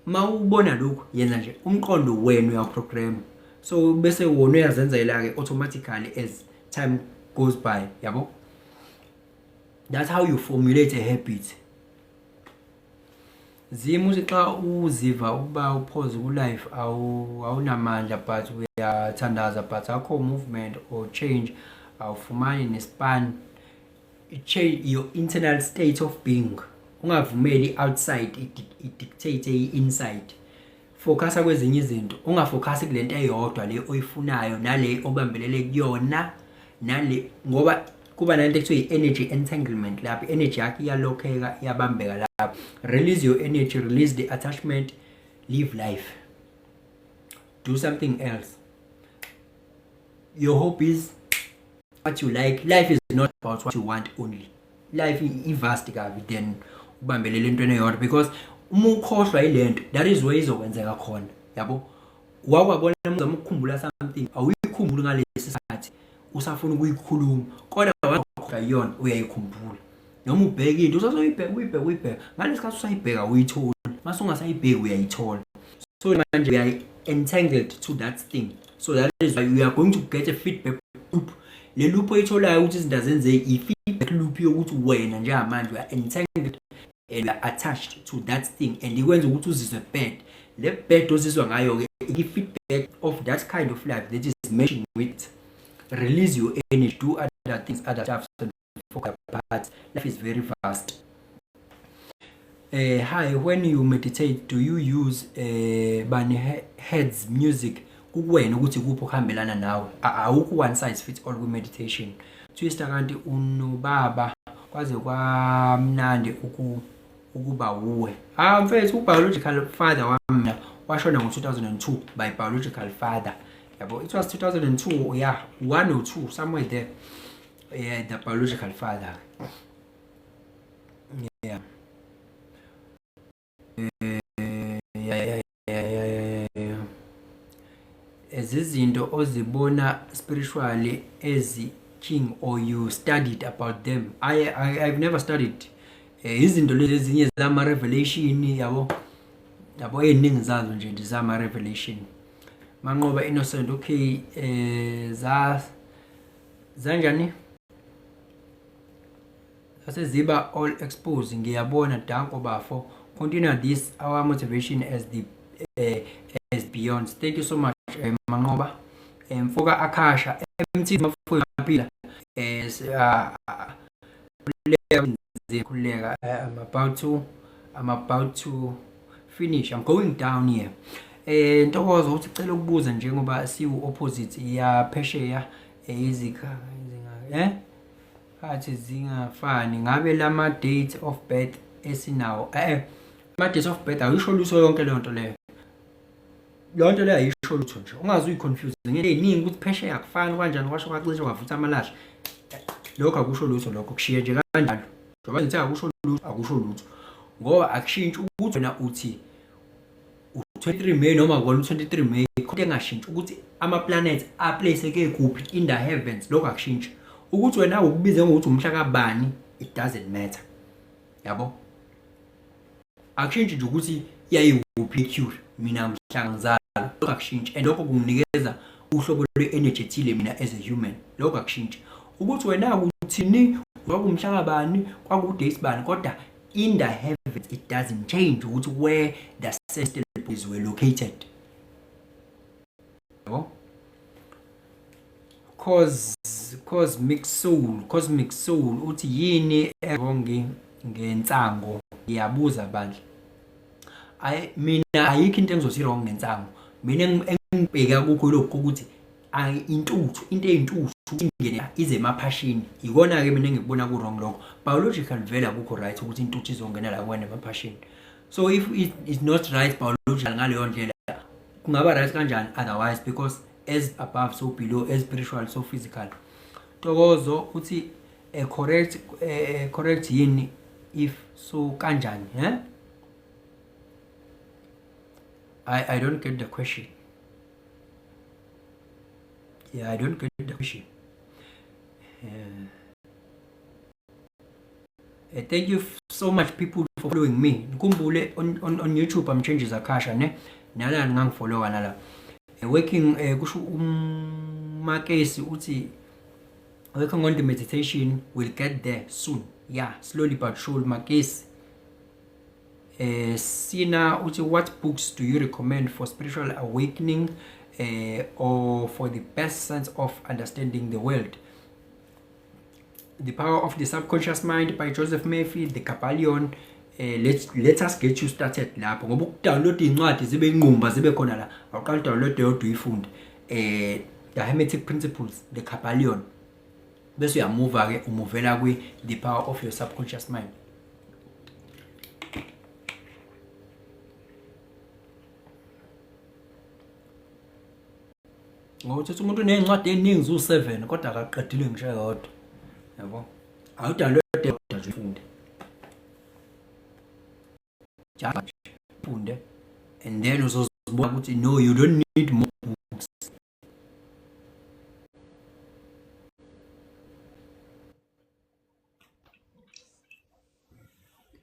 Mawubona lokho yenza nje. Umqondo wena uyawuprogram. So bese wona uyazenzela ke automatically as time goes by, yabo. That's how you formulate a habit. Zimuthi xa uziva ukuba upause ku life awunamandla but uyathandaza but akho movement or change awufumani nespan, change your internal state of being. Ungavumeli outside dictate inside. Focusa kwezinye izinto, ungafocus kulento eyodwa le oyifunayo nale obambelele kuyona nale, ngoba kuba nalento ekuthiwa energy entanglement lapho energy yakho iyalokheka iyabambeka lapho. Release your energy, release the attachment, live life, do something else. Your hobbies, what you like. Life is not about what you want only. Life is vast kabi then ubambelele entweni eyodwa, because uma ukhohlwa ilento that is where izokwenzeka khona, yabo. Wakwabona umzamo ukukhumbula something awuyikhumbuli ngalesi sikhathi usafuna ukuyikhuluma, kodwa wakhohlwa yona uyayikhumbula. Noma ubheka into usazoyibheka ngalesikhathi usayibheka uyithola, mase ungasayibheki uyayithola. So manje we are entangled to that thing, so that is why we are going to get a feedback loop. Le loop oyitholayo ukuthi izinto zenzeke i-feedback loop yokuthi wena njengamanje we are entangled and we are attached to that thing, and ikwenza ukuthi uzizwe bad. Le bad ozizwa ngayo ke i-feedback of that kind of life that is meshing with. Release your energy, do other things, other stuff, and focus apart. Life is very vast. Hi, when you meditate, do you use bani heads music kuwena ukuthi kuphi okuhambelana nawe? Awukho one size fits all with meditation. Twister kanti unobaba kwaze kwamnandi ukuba uwe. Mfethu ubiological father wami washona ngo-2002 by biological father. Yabo, it was 2002, yeah, 1 or 2 somewhere there. Yeah, the biological father. Yeah. Izinto ozibona spiritually as king, or you studied about them. I've never studied izinto lezi ezinye zama revelation, yabo. yabo eziningi zazo nje ndizama revelation manqoba Innocent. Okay, zanjani ziba all exposed. Ngiyabona Danko Bafo. Continue this our motivation as the as beyond. Thank you so much manqoba. Mfoka Akasha MT mafuya phila I'm about to finish. I'm going down here. Ntokozo uthi cela ukubuza njengoba siwu opposite ya phesheya izikha athi zingafani ngabe lama date of birth esinawo ama dates of birth ayisho lutho yonke le nto leyo. Lonto leyo ayisho lutho nje. Ungazi uyiconfuse ngeke eziningi ukuthi phesheya akufani kanjani kwasho kwacishe kwavutha amalahle. Lokho akusho lutho lokho kushiye nje kanjalo. Ngoba ngithi akusho lutho ngoba akushintshi ukuthi wena uthi 23 May noma ngolo 23 May konke engashintshi ukuthi ama planets a placeke kuphi in the heavens. Lokho akushintshi ukuthi wena ukubize ngokuthi umhla kabani, it doesn't matter. Yabo akushintshi nje ukuthi yayikuphi cure mina mhla ngizalwa. Lokho akushintshi and lokho kunginikeza uhlobo lwe-energy ethile mina as a human. Lokho akushintshi ukuthi wena ukuthini kwakumhla kabani kwakudays bani kodwa in the heavens it doesn't change ukuthi where the ancestral bodies were located. Yabo cosmic soul uthi yini erongi ngensango. Ngiyabuza bandla mina ayikho into engizothi wrong ngensango. Mina engibheka kukho lokho ukuthi intuthu into eyintuthu ingene ize emaphashini. Ikona ke mina engikubona ku wrong lokho. Biological vela kukho right ukuthi intuthu izongena la kwena emaphashini. So if it is not right biological ngaleyo ndlela kungaba right kanjani otherwise, because as above so below, as spiritual so physical. Tokozo uthi correct yini if so kanjani I don't get the question. Yeah, I don't get the question. Thank you so much people for following me. Nkumbule on YouTube I'm Changes Akasha ne nala ngangifollow nala working kusho uMakesi uthi working on the meditation, will get there soon. Yeah, slowly but surely Makesi. Sina uthi what books do you recommend for spiritual awakening or for the best sense of understanding the world? The Power of the Subconscious Mind by Joseph Murphy, The Kabbalion. Let us get you started lapho ngoba ukudownload incwadi zibe inqumba zibe khona la awuqala download yodwa uyifunde the Hermetic Principles, The Kabbalion, bese uyamove ke umuvela kwi The Power of Your Subconscious Mind. Ngokuthi umuntu unezincwadi eziningi zu7 kodwa akaqedile ngisho yodwa. Yabo awudownload yodwa nje ufunde funde and then uzozibona ukuthi no, you don't need more books.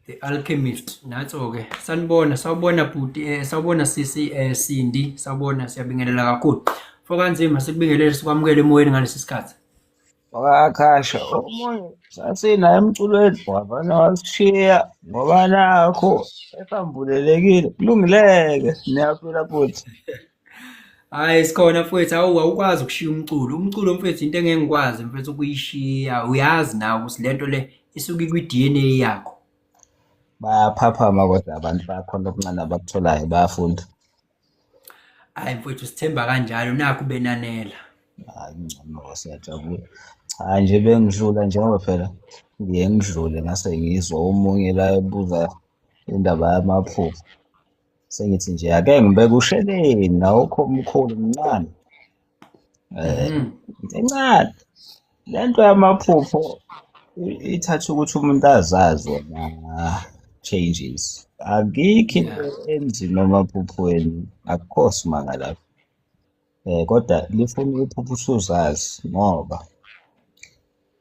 The Alchemist natso ke sawubona bhuti sawubona sisi Cindy, sawubona, siyabingelela kakhulu fokanzima sikubingelele sikwamukele emoyeni ngalesi sikhathi. Akasha omunye sasinaye emculweni wavana wasishiya ngoba nakho esambulelekile kulungileke niyaphila futhi. Hayi sikhona mfethu, awukwazi ukushiya umculo mfethu, into engengikwazi mfethu ukuyishiya. Uyazi nawe ukuthi lento le isuka kwi-DNA yakho. Bayaphaphama kodwa abantu bakhona okuncane abakutholayo bayafunda. Hayi mfethu sithemba kanjalo, nakho benanela. Hayi ngcono siyajabula. Hayi nje bengidlula njengoba phela ngiye ngidlule ngase ngizwa omunye la ebuza indaba yamaphupho. Sengithi nje ake ngibeke usheleni nawukho omkhulu mncane. Encane lento yamaphupho ithatha ukuthi umuntu azazi wona changes. Akikho into enzima emaphuphweni, akukho simanga lapho. Kodwa lifuna iphupho usuzazi ngoba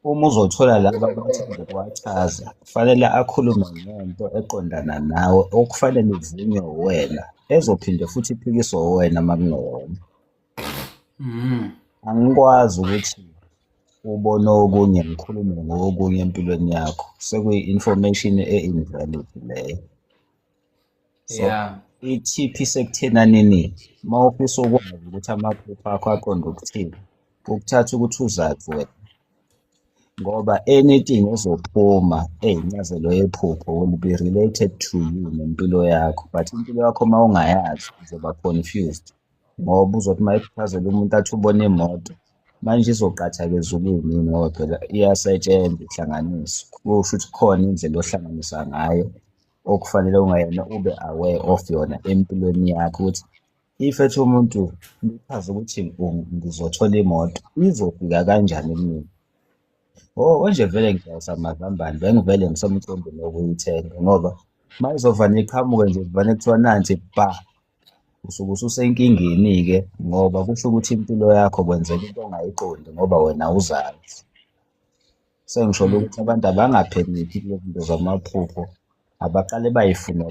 uma uzothola laba abathanda ukuwachaza, kufanele akhulume ngento eqondana nawe okufanele ivunywe uwena, ezophinde futhi iphikiswe uwena uma kungeyona. Angikwazi ukuthi ubone okunye ngikhulume ngokunye empilweni yakho, sekuyi-information e-invalid leyo. So, Yeah. i-tip isekuthenanini, uma ufisa ukwazi ukuthi amaphupho akho aqonde ukuthini, ukuthatha ukuthi uzazi wena. Ngoba anything ezophuma eyincazelo yephupho will be related to you nempilo yakho, but impilo yakho uma ungayazi uzoba confused. Ngoba uzothi uma ekuchazela umuntu athi ubona imoto, manje izoqathake ezulwini ngoba phela iyasetshenzwa ihlanganiswa. Kusho ukuthi khona indlela ohlanganisa ngayo okufanele ungayena ube aware of yona empilweni yakho ukuthi if ethi umuntu lichaze ukuthi ngizothola imoto, izofika kanjani kumina? Oh, nje vele ngidayisa amazambane, bengivele ngisemcimbini wokuyithenga ngoba uma izovane iqhamuke nje kuvane kuthiwa nansi ba, usuke ususenkingeni-ke ngoba kusho ukuthi impilo yakho kwenzeka into ongayiqondi ngoba wena uzazi. Sengisho ukuthi abantu abangapheniki kule zinto zamaphupho, abaqale bayifune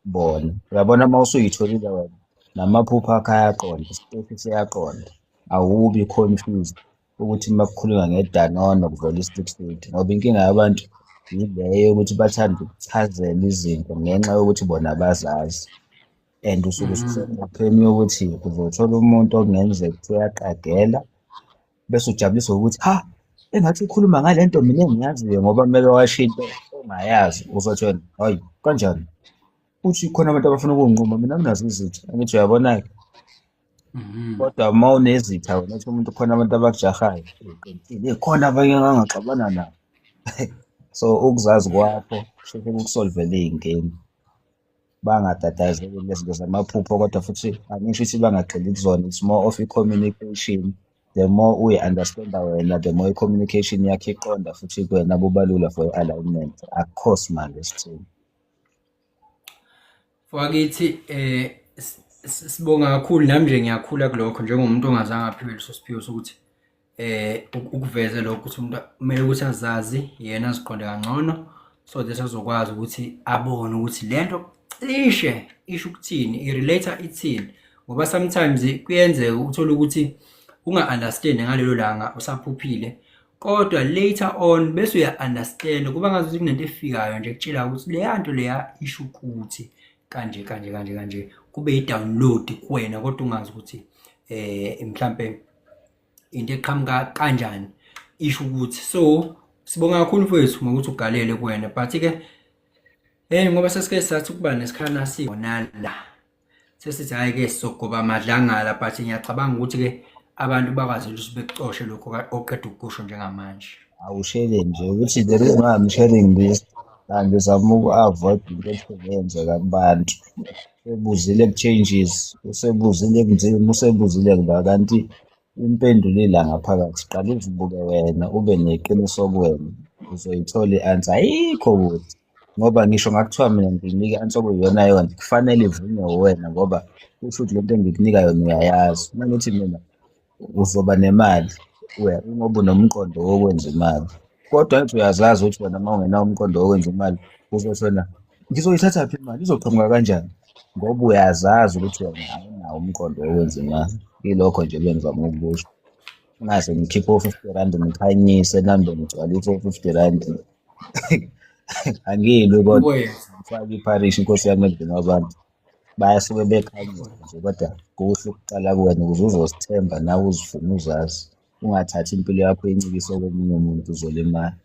bona. Uyabona uma usuyitholile wena, namaphupho akho ayaqonda, isiteshi siyaqonda, awubi confused ukuthi uma kukhulunywa ngeDanone kuvela i-stick shift, ngoba inkinga yabantu yileyo yokuthi bathanda ukuchazela izinto ngenxa yokuthi bona bazazi. And usuke usengcupheni yokuthi uzothola umuntu okungenzeka ukuthi uyaqagela bese ujabuliswa ukuthi ha, engathi ukhuluma ngale nto mina engiyaziyo, ngoba meke washo into ongayazi uzothi wena, hayi kanjani? Uthi khona abantu abafuna ukunginquma, mina nginazo izitha. Angithi uyabona-ke, kodwa uma unezitha wena uthi umuntu khona abantu abakujahayo, uqinisile khona abanye engangaxabana nabo. So ukuzazi kwakho kusho kukusolvele iy'nkinga. Bangatatazeli lezi zinto zamaphupho, kodwa futhi angisho ukuthi bangagxili kuzona. It's more of i-communication. The more uyi-understand-a wena, the more i-communication yakho iqonda futhi kuwena kuba lula for i-alignment. Akukho simanga esitheni. Mfowethu, sibonga kakhulu, nami nje ngiyakhula kulokho njengomuntu ongazange aphiwe leso siphiwo sokuthi ukuveza lokho ukuthi umuntu kumele ukuthi azazi yena aziqonde kangcono, so that azokwazi ukuthi abone ukuthi lento cishe isho ukuthini, i-relator ithini. Ngoba sometimes kuyenzeka uthole ukuthi unga-understand ngalelo langa usaphuphile, kodwa later on bese uya-understand kuba ngazuthi kunento efikayo nje kutshela ukuthi leya nto leya isho ukuthi kanje kanje kanje kanje, kube i-download kuwena kodwa ungazi ukuthi mhlampe into eqhamuka kanjani isho ukuthi. So sibonga kakhulu mfowethu ngokuthi ugalele kuwena, but-ke ngoba sesike sathi ukuba nesikhala sikhonala sesithi hhayi-ke sizogoba amadlangala, but ngiyacabanga ukuthi-ke abantu bakwazi ukuthi bekucoshe lokho oqeda ukusho njengamanje. Awushele nje ukuthi the reason why I'm sharing this, ngizama uku-avoid into engenzeka kubantu. Usebuzile ku-changes, usebuzile kunzima, usebuzile kula, kanti impendulo ila ngaphakathi. Qala uzibuke wena, ube neqiniso kuwena, uzoyithola i-answer. Ayikho kuthi ngoba ngisho ngakuthiwa mina ngikunike i-answer okuyiyona yona, kufanele ivunywe wena ngoba kusho ukuthi lento engikunika yona uyayazi. Uma ngithi mina uzoba nemali, ngoba unomqondo wokwenza imali, kodwa ngithi uyazazi ukuthi wena uma ungenawo umqondo wokwenza imali uzothi wena ngizoyithathaphi imali, izoqhamuka kanjani? Ngoba uyazazi ukuthi wena awunawo umqondo wokwenza imali. Yilokho nje bengizama ukukusho. Ungaze ngikhiphe o-R50 ngikhanyise nambe ngigcwalise o-R50. Angilwi kodwa ngifake iparishi, inkosi yami ekudeni kwabantu bayasuke bekhanyisa nje, kodwa kuhle ukuqala kuwena ukuze uzozithemba nawe uzifune uzazi, ungathathi impilo yakho incikiso komunye umuntu uzolimala.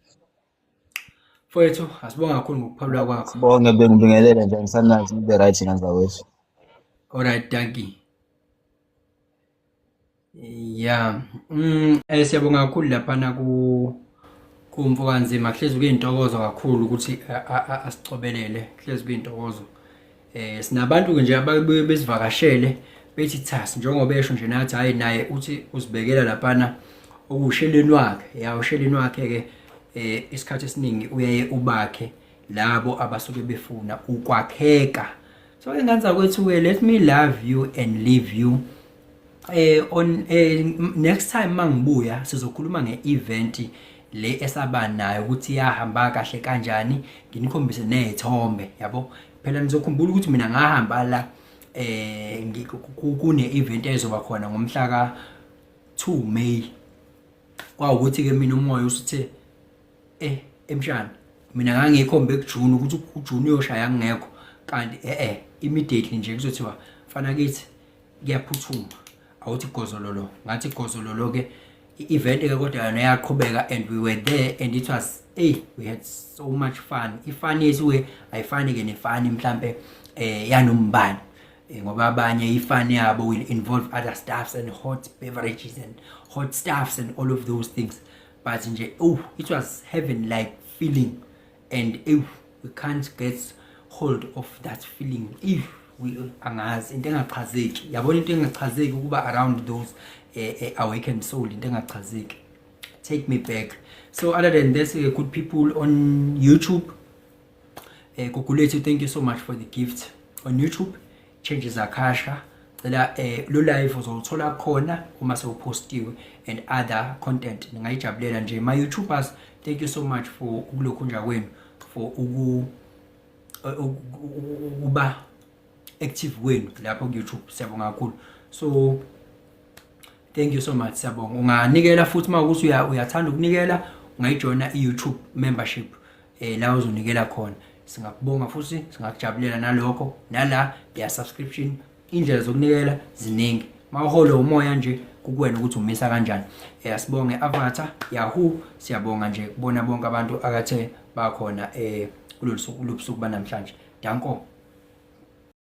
Mfowethu, asibonga kakhulu ngokuphalula kwakho. Sibonge, bengibingelele nje, ngisanazi ngibe right ngazawethu. Alright, thank you. Yeah. Siyabonga kakhulu laphana kumfokanzima, hlezi kuyintokozo kakhulu ukuthi asicobelele, hlezi kuyintokozo. Sinabantu-ke nje ababuye besivakashele bethi thasi njengoba esho nje nathi hhayi naye uthi uzibekela laphana okusheleni wakhe. Ya, usheleni wakhe-ke isikhathi esiningi uyaye ubakhe labo abasuke befuna ukwakheka. So enganza kwethu-ke, let me love you and leave you. On next time mangibuya sizokhuluma nge-event le esaba nayo ukuthi yahamba kahle kanjani, nginikhombise nezithombe yabo. Phela nizokhumbula ukuthi mina ngahamba la kune event ezoba khona ngomhla ka 2 May. Kwawukuthi ke mina umoya usuthe emshana mina ngangikhombe kuJune ukuthi uJune uyoshaya ngekho, kanti immediately nje kuzothiwa fana kithi kuyaphuthuma awuthi gozololo. Ngathi gozololo ke i-event ke kodwa yona yaqhubeka and we were there and it was we had so much fun. Ifani yethu ayifani ke nefani mhlambe yanombani, ngoba abanye ifani yabo will involve other stuffs and hot beverages and hot stuffs and all of those things, but nje it was heaven like feeling and we can't get hold of that feeling angazi into engachazeki. Yabona into engachazeki ukuba around those awakened soul, into engachazeki. Take me back. So other than this, good people on YouTube, Gugulethu, thank you so much for the gift on YouTube. Changes Akasha cela lo live uzothola khona uma sewupostiwe and other content ningayijabulela nje. My YouTubers, thank you so much for ukulokhu nja kwenu, for ukuba active wenu lapho ku YouTube. Siyabonga kakhulu. So thank you so much. Siyabonga. Unganikela futhi mawukuthi uyathanda ukunikela, ungayijoina i-YouTube membership la uzonikela khona. Singakubonga futhi singakujabulela nalokho. Nala ya subscription, indlela zokunikela ziningi. Mawuholo umoya nje kukwena ukuthi umisa kanjani. Sibonge Avatar Yahoo, siyabonga nje kubona bonke abantu akathe bakhona kulolu suku banamhlanje. Danko.